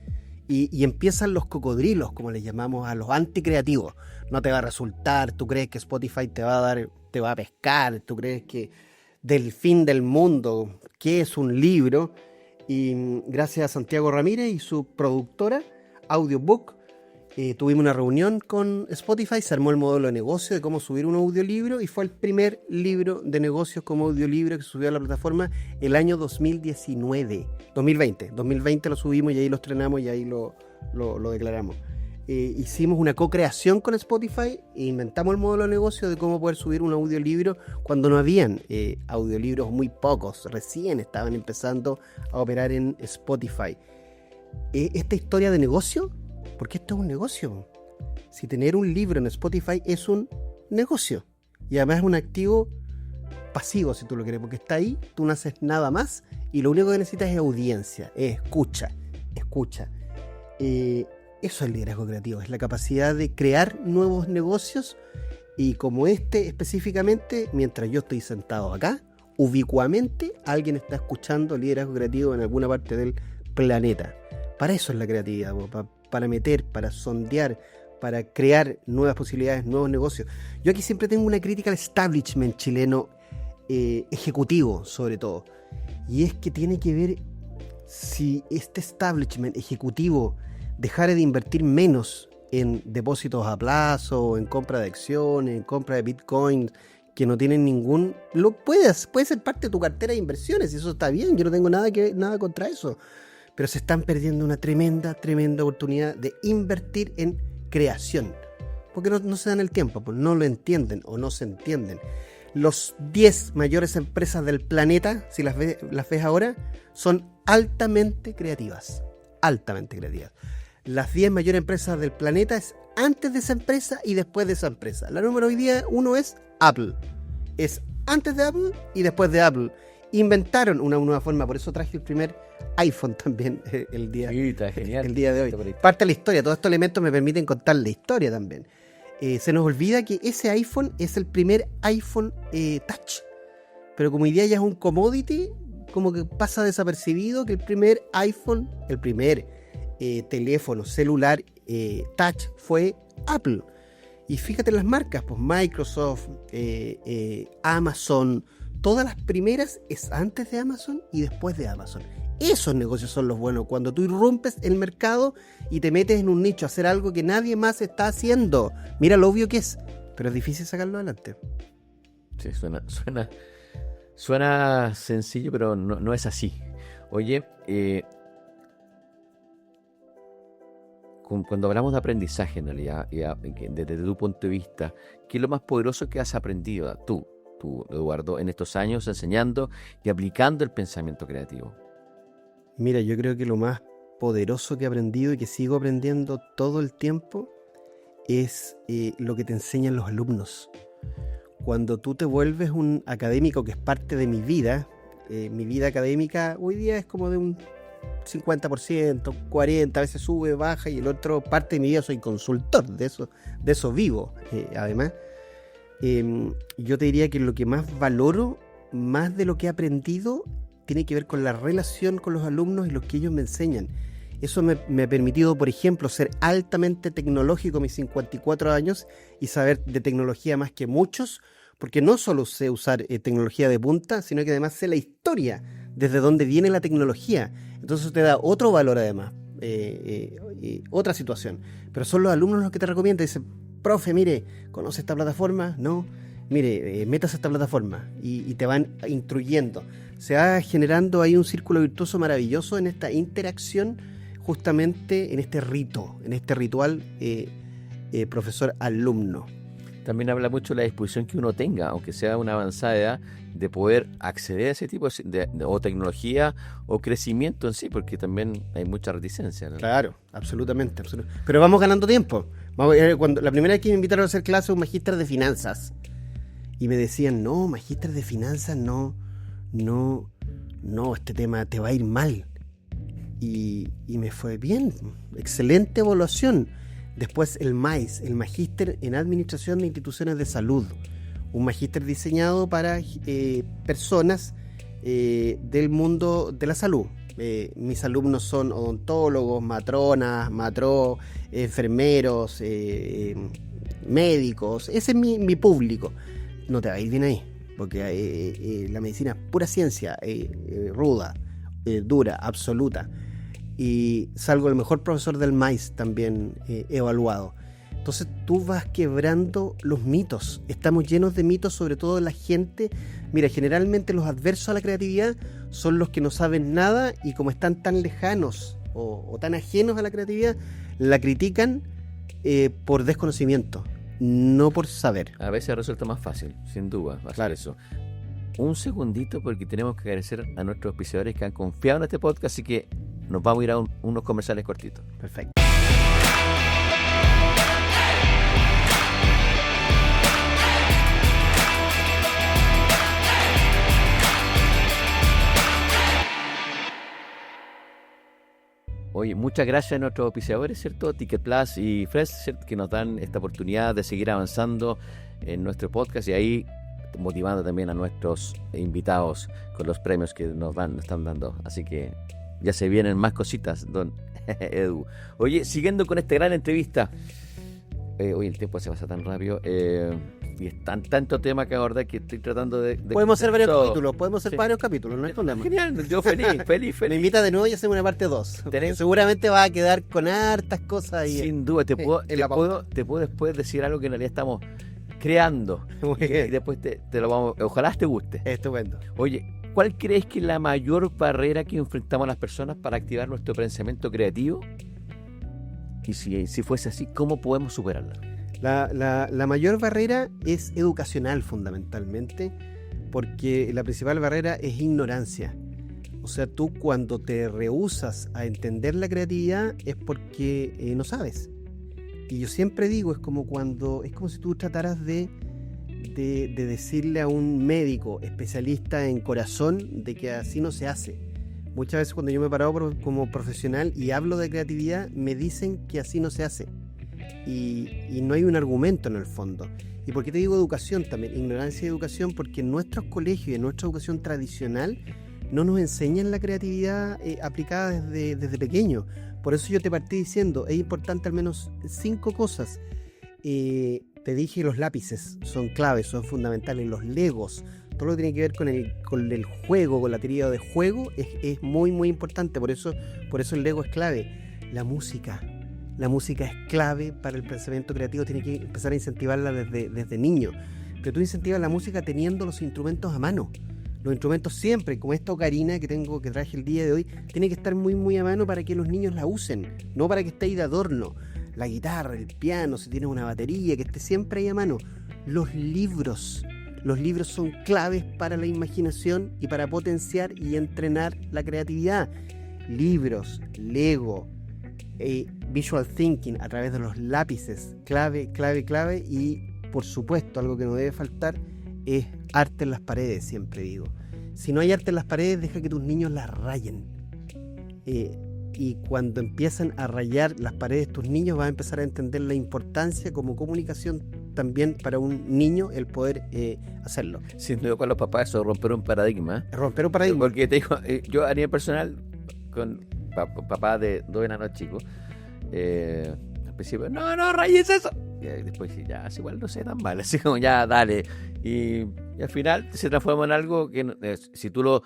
Y empiezan los cocodrilos, como les llamamos a los anticreativos. No te va a resultar, tú crees que Spotify te va a dar, te va a pescar, tú crees que del fin del mundo, ¿qué es un libro? Y gracias a Santiago Ramírez y su productora, Audiobook, tuvimos una reunión con Spotify, se armó el modelo de negocio de cómo subir un audiolibro y fue el primer libro de negocios como audiolibro que subió a la plataforma el año 2020 lo subimos y ahí lo estrenamos y ahí lo declaramos. Hicimos una co-creación con Spotify e inventamos el modelo de negocio de cómo poder subir un audiolibro cuando no habían audiolibros, muy pocos, recién estaban empezando a operar en Spotify. Esta historia de negocio, porque esto es un negocio. Si tener un libro en Spotify es un negocio y además es un activo pasivo, si tú lo quieres, porque está ahí, tú no haces nada más y lo único que necesitas es audiencia, es escucha. Eso es el liderazgo creativo, es la capacidad de crear nuevos negocios y como este específicamente, mientras yo estoy sentado acá, ubicuamente alguien está escuchando liderazgo creativo en alguna parte del planeta. Para eso es la creatividad, para meter, para sondear, para crear nuevas posibilidades, nuevos negocios. Yo aquí siempre tengo una crítica al establishment chileno, ejecutivo sobre todo, y es que tiene que ver si este establishment ejecutivo dejara de invertir menos en depósitos a plazo, en compra de acciones, en compra de Bitcoin, que no tienen ningún... puede ser parte de tu cartera de inversiones, y eso está bien, yo no tengo nada contra eso. Pero se están perdiendo una tremenda oportunidad de invertir en creación. Porque no se dan el tiempo, pues no lo entienden o no se entienden. Los 10 mayores empresas del planeta, si las ves ahora, son altamente creativas. Altamente creativas. Las 10 mayores empresas del planeta es antes de esa empresa y después de esa empresa. La número hoy día 1 es Apple. Es antes de Apple y después de Apple. Inventaron una nueva forma, por eso traje el primer iPhone también el día de hoy. Parte de la historia, todos estos elementos me permiten contar la historia también. Se nos olvida que ese iPhone es el primer iPhone Touch, pero como hoy día ya es un commodity, como que pasa desapercibido que el primer iPhone, el primer teléfono celular Touch fue Apple. Y fíjate en las marcas, pues Microsoft, Amazon, todas las primeras es antes de Amazon y después de Amazon. Esos negocios son los buenos, cuando tú irrumpes el mercado y te metes en un nicho a hacer algo que nadie más está haciendo. Mira lo obvio que es, pero es difícil sacarlo adelante. Sí, suena sencillo, pero no es así. Oye, cuando hablamos de aprendizaje, en realidad, desde tu punto de vista, ¿qué es lo más poderoso que has aprendido tú, Eduardo, en estos años enseñando y aplicando el pensamiento creativo? Mira, yo creo que lo más poderoso que he aprendido y que sigo aprendiendo todo el tiempo es lo que te enseñan los alumnos. Cuando tú te vuelves un académico, que es parte de mi vida académica hoy día es como de un 50%, 40%, a veces sube, baja, y el otro parte de mi vida soy consultor, de eso vivo, además. Yo te diría que lo que más valoro, más de lo que he aprendido, tiene que ver con la relación con los alumnos y lo que ellos me enseñan. Eso me ha permitido, por ejemplo, ser altamente tecnológico a mis 54 años y saber de tecnología más que muchos, porque no solo sé usar tecnología de punta, sino que además sé la historia, desde dónde viene la tecnología. Entonces te da otro valor además, otra situación. Pero son los alumnos los que te recomiendan, dicen, profe, mire, ¿conoce esta plataforma? No. Mire, métase a esta plataforma y te van instruyendo. Se va generando ahí un círculo virtuoso maravilloso en esta interacción, justamente en este ritual profesor-alumno. También habla mucho de la disposición que uno tenga, aunque sea una avanzada edad, de poder acceder a ese tipo de o tecnología o crecimiento en sí, porque también hay mucha reticencia, ¿no? Claro, absolutamente. Pero vamos ganando tiempo. Cuando la primera vez que me invitaron a hacer clase, un magíster de finanzas, y me decían, no, magíster de finanzas, no, este tema te va a ir mal. Y me fue bien, excelente evaluación. Después el MAIS, el Magíster en Administración de Instituciones de Salud, un magíster diseñado para personas del mundo de la salud, Mis alumnos son odontólogos, matronas, enfermeros, médicos. Ese es mi público. No te va a ir bien ahí, porque la medicina es pura ciencia, ruda, dura, absoluta. Y salgo el mejor profesor del MAIS también evaluado. Entonces tú vas quebrando los mitos. Estamos llenos de mitos, sobre todo la gente. Mira, generalmente los adversos a la creatividad son los que no saben nada y como están tan lejanos o tan ajenos a la creatividad, la critican por desconocimiento, no por saber. A veces resulta más fácil, sin duda, hacer eso. Un segundito porque tenemos que agradecer a nuestros auspiciadores que han confiado en este podcast, así que nos vamos a ir a unos comerciales cortitos. Perfecto. Oye, muchas gracias a nuestros auspiciadores, ¿cierto? Ticket Plus y Fresh, ¿cierto? Que nos dan esta oportunidad de seguir avanzando en nuestro podcast y ahí motivando también a nuestros invitados con los premios que nos están dando. Así que ya se vienen más cositas, don Edu. Oye, siguiendo con esta gran entrevista. Oye, el tiempo se pasa tan rápido. Y es tanto tema que abordar que estoy tratando de podemos hacer varios capítulos, no hay problema. Genial, yo feliz. Me invita de nuevo y hacemos una parte 2. Seguramente va a quedar con hartas cosas ahí. Sin duda, te puedo después decir algo que en realidad estamos creando. Y después te lo vamos, ojalá te guste. Estupendo. Oye, ¿cuál crees que es la mayor barrera que enfrentamos las personas para activar nuestro pensamiento creativo? Y si fuese así, ¿cómo podemos superarla? La mayor barrera es educacional fundamentalmente, porque la principal barrera es ignorancia. O sea, tú cuando te rehusas a entender la creatividad es porque no sabes. Y yo siempre digo, es como si tú trataras de decirle a un médico especialista en corazón de que así no se hace. Muchas veces cuando yo me he parado como profesional y hablo de creatividad, me dicen que así no se hace. Y no hay un argumento en el fondo. ¿Y por qué te digo educación también? Ignorancia y educación, porque en nuestros colegios y en nuestra educación tradicional no nos enseñan la creatividad aplicada desde pequeño. Por eso yo te partí diciendo, es importante al menos 5 cosas. Te dije, los lápices son claves, son fundamentales, los legos, todo lo que tiene que ver con el juego, con la teoría de juego, es muy, muy importante. Por eso el Lego es clave. La música es clave para el pensamiento creativo, tiene que empezar a incentivarla desde niño. Pero tú incentivas la música teniendo los instrumentos a mano. Los instrumentos siempre, como esta ocarina que traje el día de hoy, tiene que estar muy, muy a mano para que los niños la usen, no para que esté ahí de adorno. La guitarra, el piano, si tienes una batería, que esté siempre ahí a mano. Los libros son claves para la imaginación y para potenciar y entrenar la creatividad. Libros, Lego, visual thinking a través de los lápices, clave. Y por supuesto, algo que no debe faltar es arte en las paredes, siempre digo. Si no hay arte en las paredes, deja que tus niños las rayen. Y cuando empiezan a rayar las paredes tus niños, vas a empezar a entender la importancia como comunicación también para un niño el poder hacerlo. Sin duda, con los papás eso romper un paradigma. Porque te digo, yo a nivel personal, con papá de 2 enanos chicos, al principio, no rayes eso. Y después ya, es igual no sé tan mal, así como ya, dale. Y al final se transforma en algo que si tú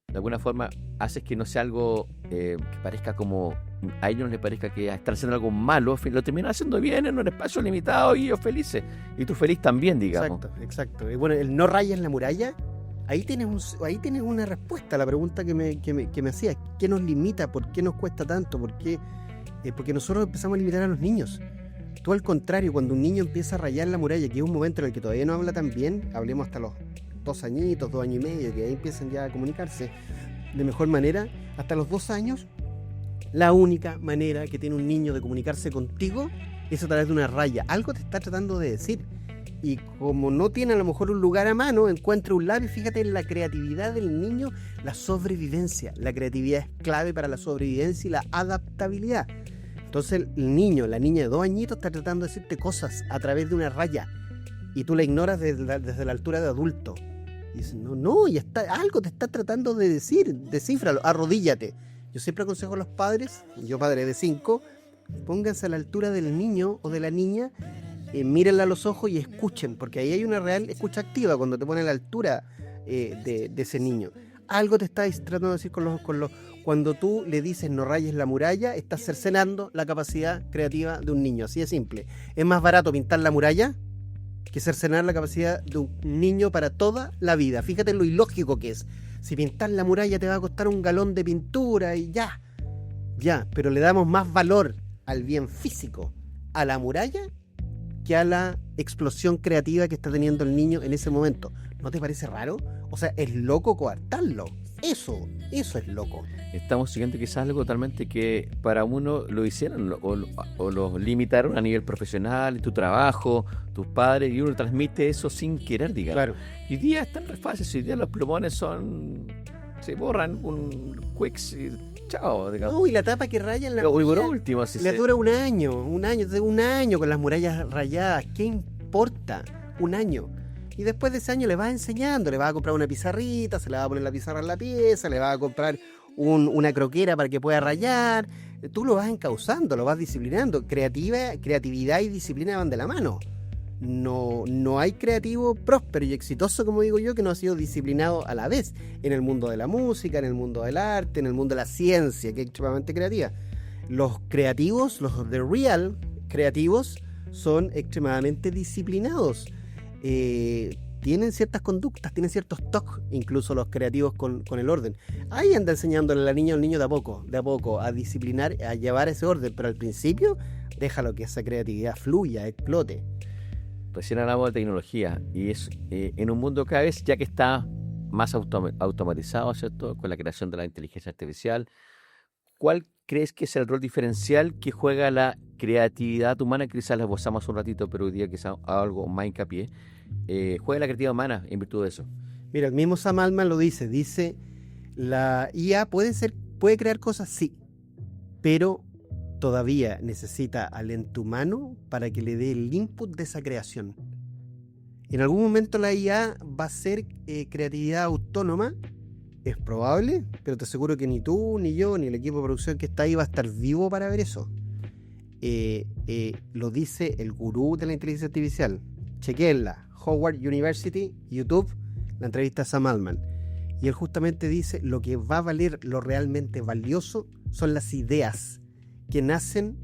de alguna forma haces que no sea algo que parezca como a ellos no les parezca que están haciendo algo malo, lo terminan haciendo bien en un espacio limitado y ellos felices. Y tú feliz también, digamos. Exacto. Y bueno, el no rayas la muralla, ahí tienes una respuesta a la pregunta que me hacías. ¿Qué nos limita? ¿Por qué nos cuesta tanto? Porque nosotros empezamos a limitar a los niños. Tú al contrario, cuando un niño empieza a rayar la muralla, que es un momento en el que todavía no habla tan bien, hablemos hasta los 2 añitos, 2 años y medio, que ahí empiezan ya a comunicarse de mejor manera, hasta los 2 años, la única manera que tiene un niño de comunicarse contigo es a través de una raya. Algo te está tratando de decir. Y como no tiene a lo mejor un lugar a mano, encuentra un lápiz. Fíjate en la creatividad del niño, la sobrevivencia. La creatividad es clave para la sobrevivencia y la adaptabilidad. Entonces el niño, la niña de 2 añitos está tratando de decirte cosas a través de una raya y tú la ignoras desde la altura de adulto. Y dices, no, algo te está tratando de decir, descífralo, arrodíllate. Yo siempre aconsejo a los padres, yo padre de 5, pónganse a la altura del niño o de la niña, mírenla a los ojos y escuchen, porque ahí hay una real escucha activa cuando te ponen a la altura de ese niño. Algo te está tratando de decir cuando tú le dices no rayes la muralla, estás cercenando la capacidad creativa de un niño, así de simple. Es más barato pintar la muralla que cercenar la capacidad de un niño para toda la vida. Fíjate lo ilógico que es. Si pintar la muralla te va a costar un galón de pintura y ya, pero le damos más valor al bien físico, a la muralla, que a la explosión creativa que está teniendo el niño en ese momento. ¿No te parece raro? O sea, es loco coartarlo. Eso es loco. Estamos siguiendo quizás algo totalmente que para uno lo hicieron o lo limitaron a nivel profesional, en tu trabajo, tus padres, y uno transmite eso sin querer, digamos. Claro. Y hoy día están re fáciles, hoy día los plumones se borran un quicks y chao, digamos. No, y la tapa que raya en la O por muralla último, así le dura un año con las murallas rayadas. ¿Qué importa? Un año. Y después de ese año le vas enseñando, le vas a comprar una pizarrita, se le va a poner la pizarra en la pieza, le vas a comprar una croquera para que pueda rayar. Tú lo vas encauzando, lo vas disciplinando. Creatividad y disciplina van de la mano. No hay creativo próspero y exitoso, como digo yo, que no ha sido disciplinado a la vez en el mundo de la música, en el mundo del arte, en el mundo de la ciencia, que es extremadamente creativa. Los creativos, los de real creativos, son extremadamente disciplinados. Tienen ciertas conductas, tienen ciertos toques, incluso los creativos con el orden. Ahí anda enseñándole a la niña o al niño de a poco, a disciplinar, a llevar ese orden, pero al principio déjalo que esa creatividad fluya, explote. Recién hablamos de tecnología y es en un mundo cada vez ya que está más automatizado, ¿cierto? Con la creación de la inteligencia artificial, ¿cuál crees que es el rol diferencial que juega la creatividad humana? Quizás la esbozamos un ratito, pero hoy día quizás algo más hincapié. Juega la creatividad humana en virtud de eso. Mira, el mismo Sam Altman lo dice, la IA puede crear cosas, sí, pero todavía necesita al ente humano para que le dé el input de esa creación. En algún momento la IA va a ser creatividad autónoma, es probable, pero te aseguro que ni tú, ni yo, ni el equipo de producción que está ahí va a estar vivo para ver eso. Lo dice el gurú de la inteligencia artificial. Chequéenla, Howard University, YouTube, la entrevista a Sam Altman. Y él justamente dice, lo que va a valer, lo realmente valioso, son las ideas que nacen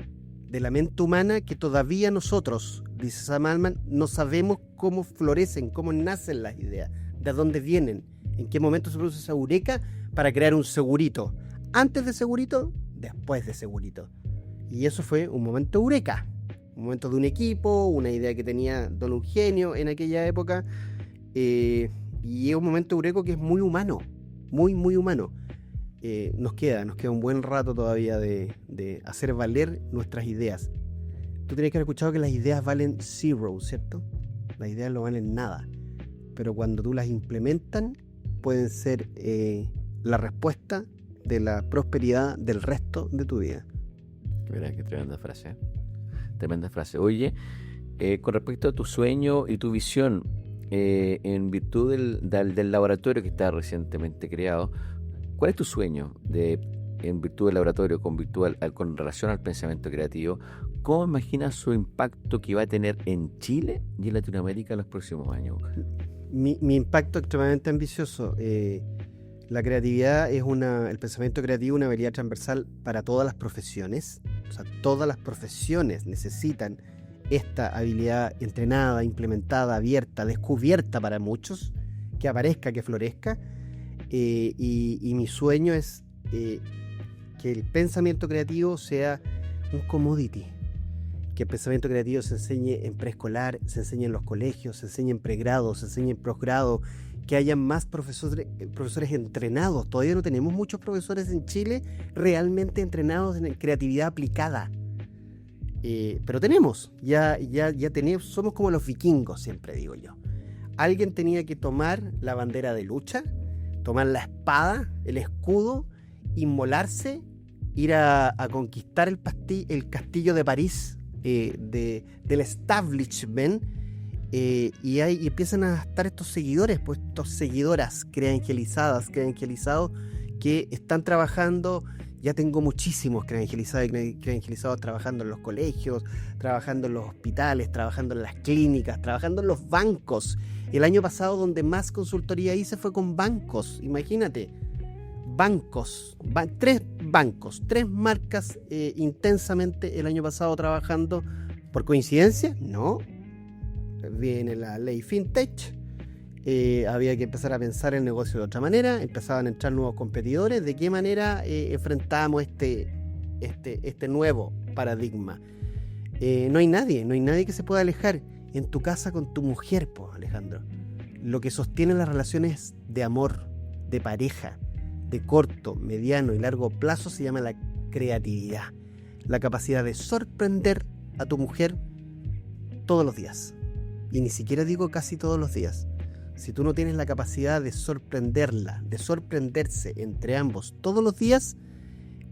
de la mente humana, que todavía nosotros, dice Sam Altman, no sabemos cómo florecen, cómo nacen las ideas, de dónde vienen, en qué momento se produce esa eureka para crear un segurito. Antes de segurito, después de segurito. Y eso fue un momento eureka, un momento de un equipo, una idea que tenía don Eugenio en aquella época, y es un momento eureka que es muy humano, muy, muy humano. Nos queda un buen rato todavía de hacer valer nuestras ideas. Tú tienes que haber escuchado que las ideas valen zero, ¿cierto? Las ideas no valen nada, pero cuando tú las implementan pueden ser la respuesta de la prosperidad del resto de tu vida. Mira, qué tremenda frase, ¿eh? Tremenda frase. Oye, con respecto a tu sueño y tu visión, en virtud del laboratorio que está recientemente creado, ¿cuál es tu sueño en virtud del laboratorio, con relación al pensamiento creativo? ¿Cómo imaginas su impacto que va a tener en Chile y en Latinoamérica en los próximos años? Mi impacto extremadamente ambicioso. La creatividad el pensamiento creativo es una habilidad transversal para todas las profesiones. O sea, todas las profesiones necesitan esta habilidad entrenada, implementada, abierta, descubierta para muchos, que aparezca, que florezca. Y mi sueño es que el pensamiento creativo sea un commodity, que el pensamiento creativo se enseñe en preescolar, se enseñe en los colegios, se enseñe en pregrado, se enseñe en posgrado, que haya más profesores entrenados. Todavía no tenemos muchos profesores en Chile realmente entrenados en creatividad aplicada, pero tenemos, ya tenemos, somos como los vikingos, siempre digo yo. Alguien tenía que tomar la bandera de lucha, tomar la espada, el escudo, inmolarse, ir a conquistar el castillo de París, del establishment, y empiezan a estar estos seguidores, pues estos seguidoras creangelizados, que están trabajando, Ya tengo muchísimos credencializados y credencializados trabajando en los colegios, trabajando en los hospitales, trabajando en las clínicas, trabajando en los bancos. El año pasado donde más consultoría hice fue con bancos, imagínate. Bancos, 3 bancos, 3 marcas intensamente el año pasado trabajando. ¿Por coincidencia? No. Viene la ley FinTech. Había que empezar a pensar el negocio de otra manera, empezaban a entrar nuevos competidores, de qué manera enfrentábamos este nuevo paradigma. No hay nadie que se pueda alejar en tu casa con tu mujer, pues, Alejandro. Lo que sostiene las relaciones de amor, de pareja, de corto, mediano y largo plazo se llama la creatividad, la capacidad de sorprender a tu mujer todos los días, y ni siquiera digo casi todos los días. Si tú no tienes la capacidad de sorprenderla, de sorprenderse entre ambos todos los días,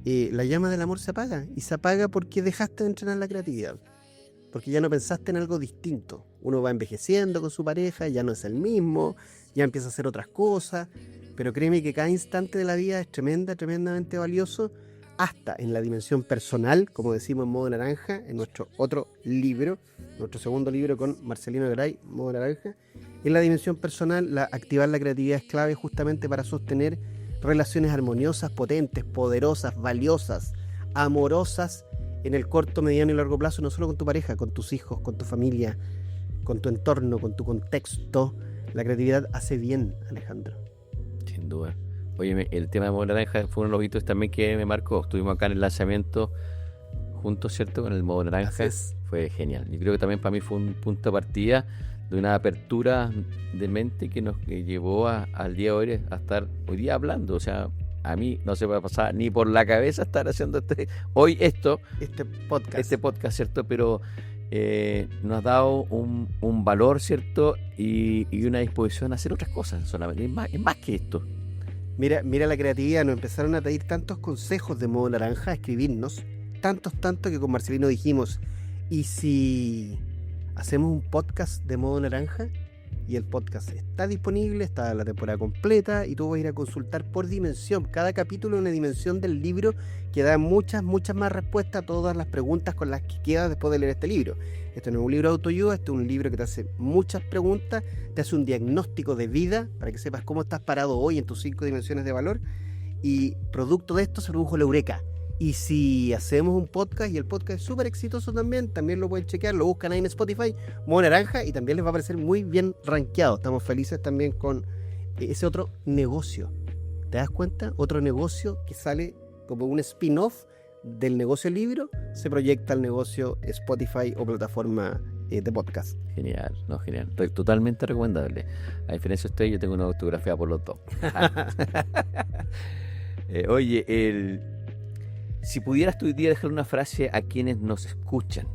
la llama del amor se apaga. Y se apaga porque dejaste de entrenar la creatividad. Porque ya no pensaste en algo distinto. Uno va envejeciendo con su pareja, ya no es el mismo, ya empieza a hacer otras cosas. Pero créeme que cada instante de la vida es tremendamente valioso, hasta en la dimensión personal, como decimos en Modo Naranja, en nuestro otro libro, nuestro segundo libro con Marcelino Garay, Modo Naranja. En la dimensión personal, activar la creatividad es clave justamente para sostener relaciones armoniosas, potentes, poderosas, valiosas, amorosas en el corto, mediano y largo plazo, no solo con tu pareja, con tus hijos, con tu familia, con tu entorno, con tu contexto. La creatividad hace bien, Alejandro. Sin duda. Oye, el tema de Modo Naranja fue uno de los hitos también que me marcó. Estuvimos acá en el lanzamiento juntos, ¿cierto? Con el Modo Naranja. Fue genial. Yo creo que también para mí fue un punto de partida de una apertura de mente que nos llevó al día de hoy a estar hoy día hablando. O sea, a mí no se me va a pasar ni por la cabeza estar haciendo este podcast, ¿cierto? Pero nos ha dado un valor, ¿cierto? Y una disposición a hacer otras cosas solamente. Es más que esto. Mira la creatividad, nos empezaron a pedir tantos consejos de Modo Naranja, a escribirnos, tantos que con Marcelino dijimos, ¿y si hacemos un podcast de Modo Naranja? Y el podcast está disponible, está la temporada completa y tú vas a ir a consultar por dimensión. Cada capítulo es una dimensión del libro que da muchas más respuestas a todas las preguntas con las que quedas después de leer este libro. Esto no es un libro de autoayuda, esto es un libro que te hace muchas preguntas, te hace un diagnóstico de vida para que sepas cómo estás parado hoy en tus 5 dimensiones de valor, y producto de esto se produjo la Eureka. Y si hacemos un podcast, y el podcast es súper exitoso también lo pueden chequear, lo buscan ahí en Spotify, Modo Naranja, y también les va a parecer muy bien rankeado. Estamos felices también con ese otro negocio. ¿Te das cuenta? Otro negocio que sale como un spin-off del negocio libro, se proyecta al negocio Spotify o plataforma de podcast. Genial. Estoy totalmente recomendable. A diferencia de usted, yo tengo una autografía por los dos. Oye, si pudieras tu día dejar una frase a quienes nos escuchan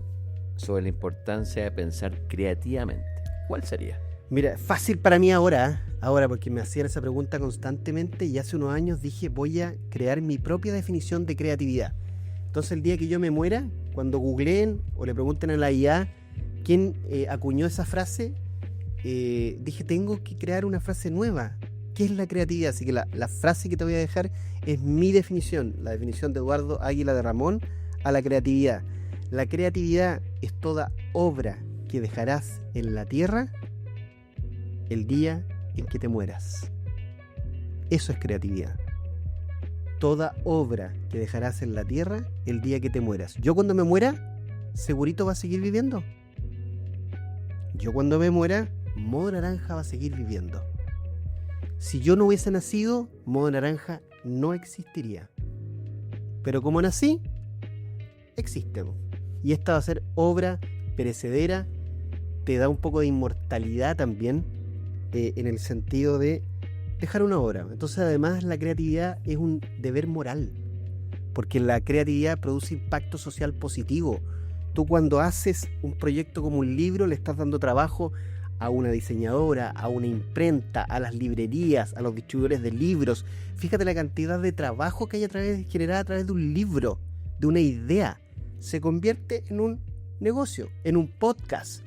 sobre la importancia de pensar creativamente, ¿cuál sería? Mira, fácil para mí ahora porque me hacían esa pregunta constantemente, y hace unos años dije, voy a crear mi propia definición de creatividad. Entonces el día que yo me muera, cuando googleen o le pregunten a la IA quién acuñó esa frase, dije, tengo que crear una frase nueva. ¿Qué es la creatividad? Así que la frase que te voy a dejar es mi definición, la definición de Eduardo Águila de Ramón a la creatividad. La creatividad es toda obra que dejarás en la tierra el día en que te mueras. Eso es creatividad. Toda obra que dejarás en la tierra el día que te mueras. Yo cuando me muera, segurito va a seguir viviendo. Yo cuando me muera, Modo Naranja va a seguir viviendo. Si yo no hubiese nacido, Modo Naranja no existiría. Pero como nací, existe. Y esta va a ser obra perecedera, te da un poco de inmortalidad también, en el sentido de dejar una obra. Entonces además la creatividad es un deber moral, porque la creatividad produce impacto social positivo. Tú cuando haces un proyecto como un libro le estás dando trabajo a una diseñadora, a una imprenta, a las librerías, a los distribuidores de libros. Fíjate la cantidad de trabajo que hay generada a través de un libro, de una idea. Se convierte en un negocio, en un podcast.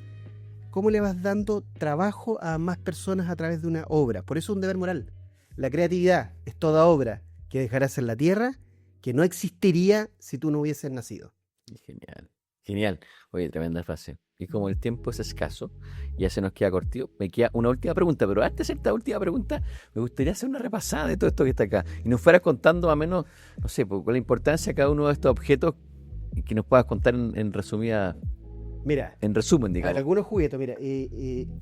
¿Cómo le vas dando trabajo a más personas a través de una obra? Por eso es un deber moral. La creatividad es toda obra que dejarás en la tierra que no existiría si tú no hubieses nacido. Genial, genial. Oye, tremenda frase. Y como el tiempo es escaso, ya se nos queda cortito, me queda una última pregunta, pero antes de hacer esta última pregunta, me gustaría hacer una repasada de todo esto que está acá y nos fueras contando más o menos, no sé, con la importancia de cada uno de estos objetos y que nos puedas contar en resumida, Mira, en resumen, digamos. algunos juguetes, mira,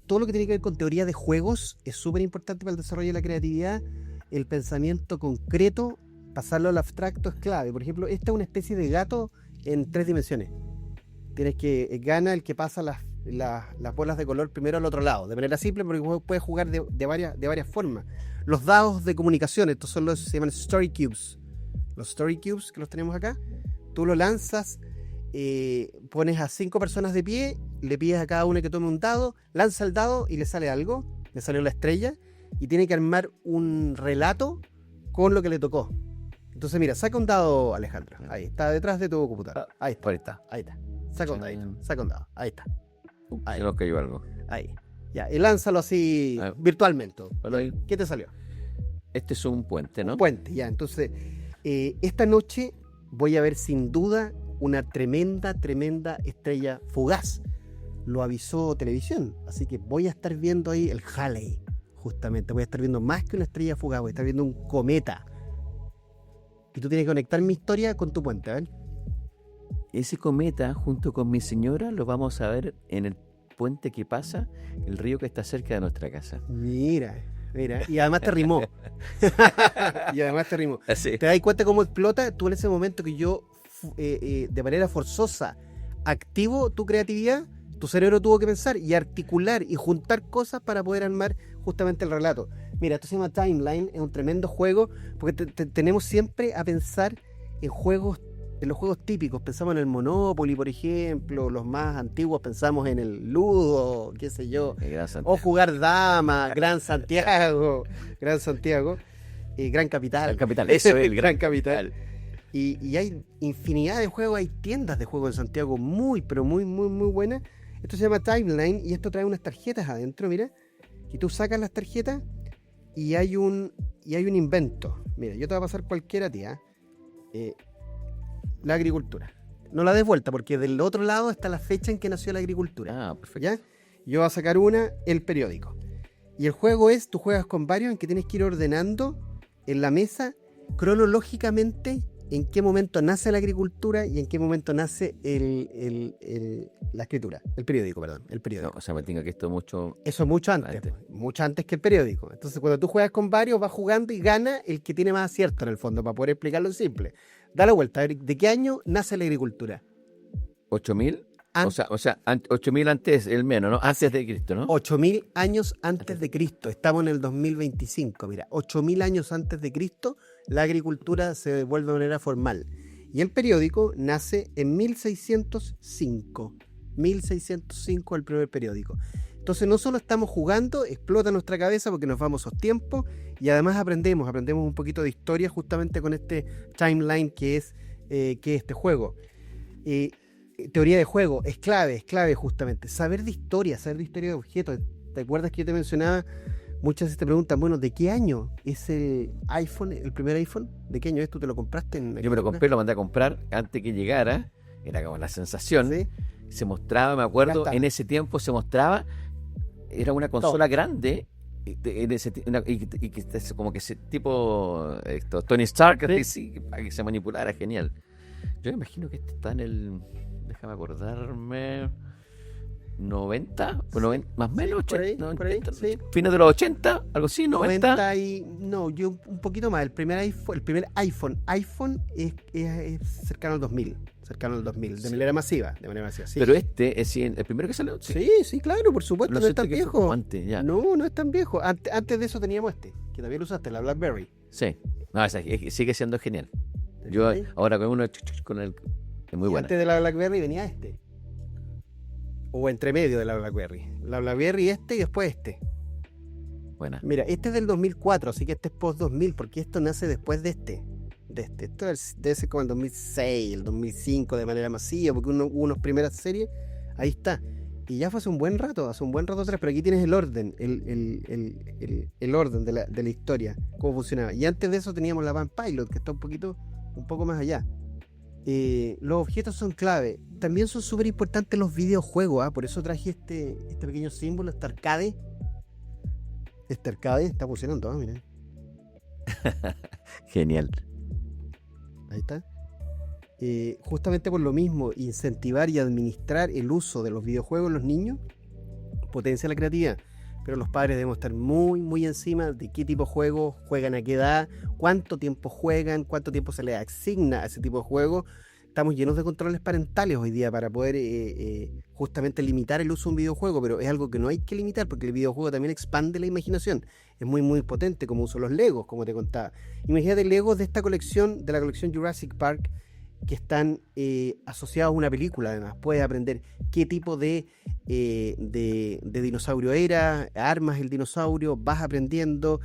todo lo que tiene que ver con teoría de juegos es súper importante para el desarrollo de la creatividad. El pensamiento concreto, pasarlo al abstracto es clave. Por ejemplo, esta es una especie de gato en 3 dimensiones. Tienes que gana el que pasa las bolas de color primero al otro lado, de manera simple, porque puedes jugar de varias formas. Los dados de comunicación, estos son se llaman Story Cubes. Los Story Cubes que los tenemos acá, tú lo lanzas, pones a 5 personas de pie, le pides a cada uno que tome un dado, lanza el dado y le sale algo, le salió la estrella, y tiene que armar un relato con lo que le tocó. Entonces mira, saca un dado, Alejandro, ahí está detrás de tu computadora, ahí está. Saca un dado, ahí está. Ahí. Creo que yo algo. Ahí. Ya, y lánzalo así virtualmente. Ahí. ¿Qué te salió? Este es un puente, ¿no? Un puente, ya. Entonces, esta noche voy a ver sin duda una tremenda estrella fugaz. Lo avisó televisión. Así que voy a estar viendo ahí el Halley, justamente. Voy a estar viendo más que una estrella fugaz, voy a estar viendo un cometa. Y tú tienes que conectar mi historia con tu puente, ¿ven? Ese cometa, junto con mi señora, lo vamos a ver en el puente que pasa, el río que está cerca de nuestra casa. Mira. Y además te rimó. Así. ¿Te das cuenta cómo explota? Tú en ese momento que yo, de manera forzosa, activo tu creatividad, tu cerebro tuvo que pensar y articular y juntar cosas para poder armar justamente el relato. Mira, esto se llama Timeline, es un tremendo juego, porque tenemos siempre a pensar en los juegos típicos. Pensamos en el Monopoly, por ejemplo, los más antiguos pensamos en el Ludo, qué sé yo, o jugar Dama, Gran Santiago, Gran Capital. Eso es el Gran Capital. Y hay infinidad de juegos, hay tiendas de juegos en Santiago pero muy buenas. Esto se llama Timeline y esto trae unas tarjetas adentro, mira, y tú sacas las tarjetas y hay un invento. Mira, yo te voy a pasar cualquiera, tía. La agricultura. No la des vuelta porque del otro lado está la fecha en que nació la agricultura. Perfecto. ¿Ya? Yo voy a sacar el periódico. Y el juego tú juegas con varios en que tienes que ir ordenando en la mesa cronológicamente en qué momento nace la agricultura y en qué momento nace la escritura. El periódico. No, o sea, me tengo que esto mucho... Eso es mucho antes que el periódico. Entonces, cuando tú juegas con varios, vas jugando y gana el que tiene más acierto en el fondo, para poder explicarlo en simple. Da la vuelta. A ver, ¿de qué año nace la agricultura? 8.000. O sea, 8.000 antes, el menos, ¿no? Antes de Cristo, ¿no? 8.000 años antes de Cristo. Estamos en el 2025. Mira, 8.000 años antes de Cristo, la agricultura se vuelve de manera formal. Y el periódico nace en 1605. 1605 el primer periódico. Entonces no solo estamos jugando, explota nuestra cabeza porque nos vamos a esos tiempos y además aprendemos un poquito de historia justamente con este timeline que es este juego. Teoría de juego es clave justamente. Saber de historia de objetos. ¿Te acuerdas que yo te mencionaba? Muchas veces te preguntan, bueno, ¿de qué año es el iPhone, el primer iPhone? ¿De qué año es? ¿Tú te lo compraste? Yo me lo compré, lo mandé a comprar antes que llegara. Era como la sensación. ¿Sí? Se mostraba, me acuerdo, en ese tiempo se mostraba, era una consola grande. Y que como que ese tipo Tony Stark, sí, para que se manipulara, genial. Yo me imagino que este está en el, déjame acordarme, 90, más o menos, sí, 80, por ahí, sí. Fines de los 80, algo así, 90. No, yo un poquito más. El primer iPhone es cercano al 2000. De manera masiva. Sí. Pero este es el primero que salió. Sí, claro, por supuesto, no es tan viejo. Antes, ya. No es tan viejo. Antes de eso teníamos que también lo usaste, la BlackBerry. Sí, no, sigue siendo genial. Yo ahora con uno con el es muy bueno. Antes de la BlackBerry venía o entre medio de la BlackBerry y después Buena. Mira, este es del 2004, así que este es post 2000 porque esto nace después de esto debe ser como el 2006, el 2005 de manera masiva, porque hubo unas primeras series, ahí está, y ya fue hace un buen rato atrás, pero aquí tienes el orden, el orden de la historia, cómo funcionaba. Y antes de eso teníamos la Van Pilot, que está un poquito un poco más allá. Los objetos son clave. También son súper importantes los videojuegos, por eso traje este pequeño símbolo, este arcade. Este arcade está funcionando, miren. Genial. Ahí está. Justamente por lo mismo, incentivar y administrar el uso de los videojuegos en los niños potencia la creatividad. Pero los padres debemos estar muy, muy encima de qué tipo de juegos juegan, a qué edad, cuánto tiempo juegan, cuánto tiempo se les asigna a ese tipo de juegos. Estamos llenos de controles parentales hoy día para poder justamente limitar el uso de un videojuego, pero es algo que no hay que limitar porque el videojuego también expande la imaginación. Es muy, muy potente, como uso los Legos, como te contaba. Imagínate Legos de esta colección, de la colección Jurassic Park, que están asociados a una película. Además puedes aprender qué tipo de dinosaurio era, armas el dinosaurio, vas aprendiendo,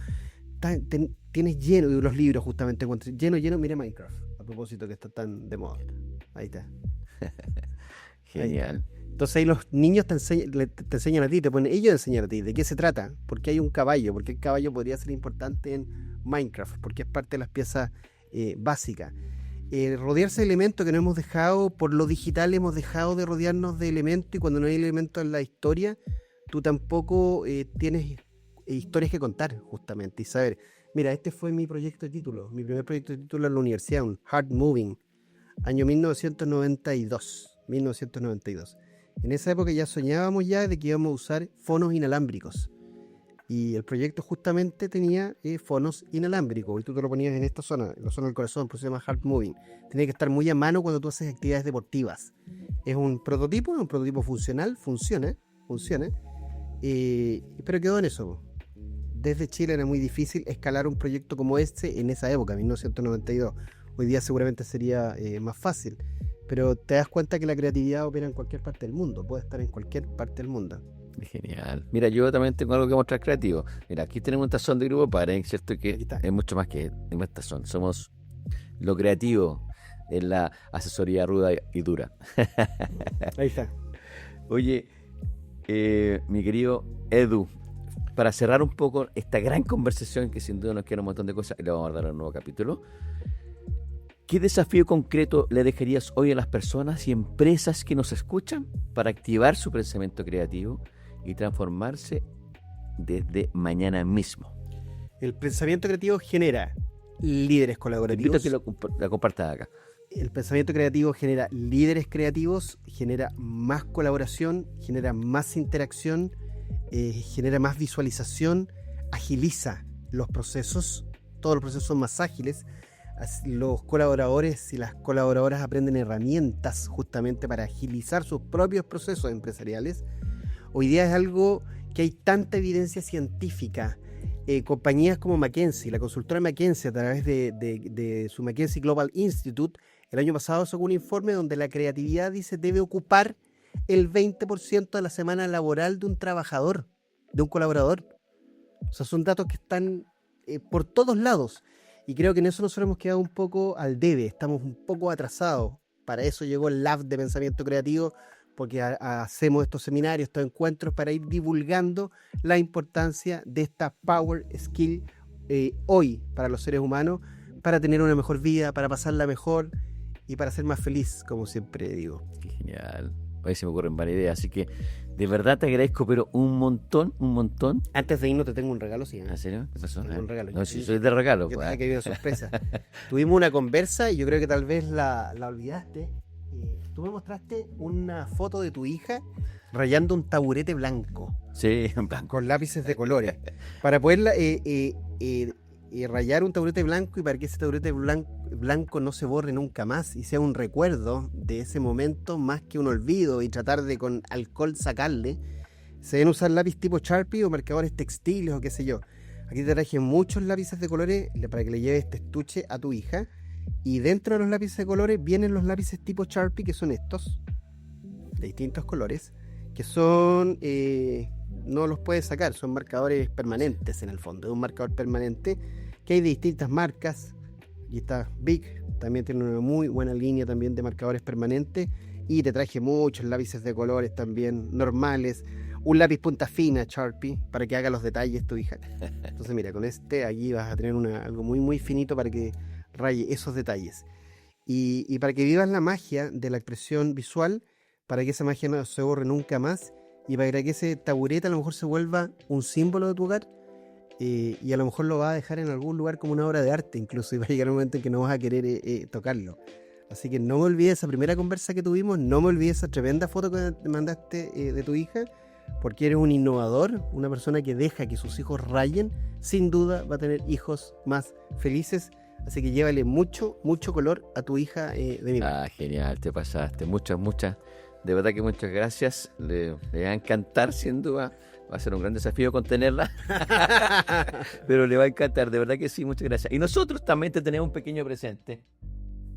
tienes lleno de los libros justamente, lleno, mira Minecraft, a propósito que está tan de moda. Ahí está. Genial. Ahí. Entonces ahí los niños te enseñan a ti, ellos enseñan a ti de qué se trata, por qué hay un caballo, por qué el caballo podría ser importante en Minecraft, porque es parte de las piezas básicas. Rodearse de elementos que no hemos dejado, por lo digital hemos dejado de rodearnos de elementos, y cuando no hay elementos en la historia, tú tampoco tienes historias que contar, justamente, y saber, mira, este fue mi proyecto de título, mi primer proyecto de título en la universidad, un Hard Moving, año 1992. En esa época ya soñábamos ya de que íbamos a usar fonos inalámbricos. Y el proyecto justamente tenía fonos inalámbricos, y tú te lo ponías en esta zona, en la zona del corazón, por eso se llama Heart Moving. Tenía que estar muy a mano cuando tú haces actividades deportivas. Es un prototipo funcional, funciona, pero quedó en eso. Desde Chile era muy difícil escalar un proyecto como este en esa época, 1992. Hoy día seguramente sería más fácil, pero te das cuenta que la creatividad opera en cualquier parte del mundo, puede estar en cualquier parte del mundo. Genial. Mira, yo también tengo algo que mostrar creativo. Mira, aquí tenemos un tazón de Grupo Padre, ¿cierto? Que es mucho más que un tazón. Somos lo creativo en la asesoría ruda y dura. Ahí está. Oye, mi querido Edu, para cerrar un poco esta gran conversación que sin duda nos queda un montón de cosas y le vamos a dar un nuevo capítulo, ¿qué desafío concreto le dejarías hoy a las personas y empresas que nos escuchan para activar su pensamiento creativo y transformarse desde mañana mismo? El pensamiento creativo genera líderes colaborativos. Te invito a que la compartas acá. El pensamiento creativo genera líderes creativos, genera más colaboración, genera más interacción, genera más visualización, agiliza los procesos, todos los procesos son más ágiles. Los colaboradores y las colaboradoras aprenden herramientas justamente para agilizar sus propios procesos empresariales. Hoy día es algo que hay tanta evidencia científica. Compañías como McKinsey, la consultora McKinsey, a través de su McKinsey Global Institute, el año pasado sacó un informe donde la creatividad, dice, debe ocupar el 20% de la semana laboral de un trabajador, de un colaborador. O sea, son datos que están por todos lados. Y creo que en eso nosotros hemos quedado un poco al debe, estamos un poco atrasados. Para eso llegó el Lab de Pensamiento Creativo, porque hacemos estos seminarios, estos encuentros para ir divulgando la importancia de esta Power Skill hoy para los seres humanos, para tener una mejor vida, para pasarla mejor y para ser más feliz, como siempre digo. Qué genial. Hoy se me ocurren varias ideas, así que de verdad te agradezco, pero un montón. Antes de irnos te tengo un regalo, sí. ¿En serio? ¿Qué pasó? Un regalo. No, si soy de regalo. Que hay una sorpresa. Tuvimos una conversa y yo creo que tal vez la olvidaste. Tú me mostraste una foto de tu hija rayando un taburete blanco. Sí, en blanco. Con lápices de colores. Para poderla rayar un taburete blanco y para que ese taburete blanco no se borre nunca más y sea un recuerdo de ese momento más que un olvido, y tratar de con alcohol sacarle, se deben usar lápiz tipo Sharpie o marcadores textiles o qué sé yo. Aquí te traje muchos lápices de colores para que le lleves este estuche a tu hija, y dentro de los lápices de colores vienen los lápices tipo Sharpie, que son estos de distintos colores, que son no los puedes sacar, son marcadores permanentes. En el fondo es un marcador permanente que hay de distintas marcas. Aquí está Bic, también tiene una muy buena línea también de marcadores permanentes, y te traje muchos lápices de colores también normales, un lápiz punta fina Sharpie para que haga los detalles tu hija. Entonces mira, con este aquí vas a tener algo muy muy finito para que raye esos detalles. y para que vivas la magia de la expresión visual, para que esa magia no se borre nunca más y para que ese taburete a lo mejor se vuelva un símbolo de tu hogar y a lo mejor lo vas a dejar en algún lugar como una obra de arte incluso y va a llegar un momento en que no vas a querer tocarlo. Así que no me olvides esa primera conversa que tuvimos, no me olvides esa tremenda foto que me mandaste de tu hija, porque eres un innovador, una persona que deja que sus hijos rayen, sin duda va a tener hijos más felices. Así que llévale mucho, mucho color a tu hija de mi parte. Ah, genial, te pasaste. Muchas, de verdad que muchas gracias. Le va a encantar, sin duda. Va a ser un gran desafío contenerla. Pero le va a encantar, de verdad que sí, muchas gracias. Y nosotros también te tenemos un pequeño presente.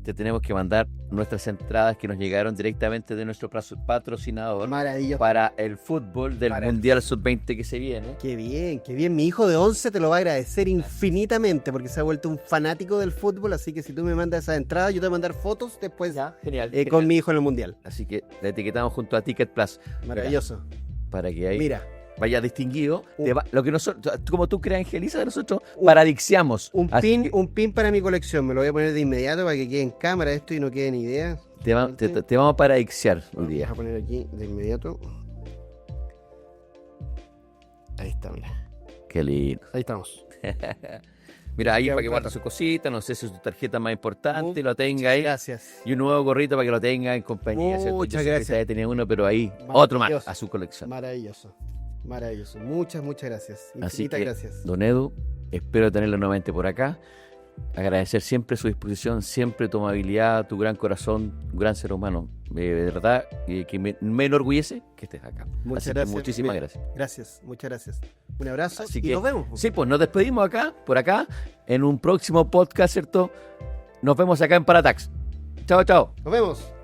Te tenemos que mandar nuestras entradas que nos llegaron directamente de nuestro patrocinador. Maravilloso. Para el fútbol del Mundial Sub-20 que se viene. Qué bien, qué bien. Mi hijo de 11 te lo va a agradecer infinitamente porque se ha vuelto un fanático del fútbol. Así que si tú me mandas esas entradas, yo te voy a mandar fotos después Ya, genial, con mi hijo en el Mundial. Así que la etiquetamos junto a Ticket Plus. Maravilloso. Para que ahí Mira, vaya distinguido lo que nosotros, como tú creas, Angeliza, nosotros paradixiamos. un pin para mi colección. Me lo voy a poner de inmediato para que quede en cámara esto y no quede ni idea. Te vamos a paradixiar hoy día. Vamos a poner aquí de inmediato. Ahí está, mira. Qué lindo. Ahí estamos. Mira, ahí Ya, para que claro. guarde su cosita, no sé si su tarjeta más importante, lo tenga ahí. Gracias. Y un nuevo gorrito para que lo tenga en compañía. ¿cierto? Muchas Yo sé que gracias. usted tenía uno, pero ahí otro más Maravilloso. a su colección. Maravilloso. Maravilloso. Muchas, muchas gracias. Así Infinitas que, gracias. don Edu, espero tenerlo nuevamente por acá. Agradecer siempre su disposición, siempre tu amabilidad, tu gran corazón, un gran ser humano. De verdad, que me enorgullece que estés acá. Muchas Así que gracias. muchísimas Mira, gracias. Gracias, muchas gracias. Un abrazo Así y que, nos vemos. Sí, pues nos despedimos por acá, en un próximo podcast, ¿cierto? Nos vemos acá en Paratax. Chao, chao. Nos vemos.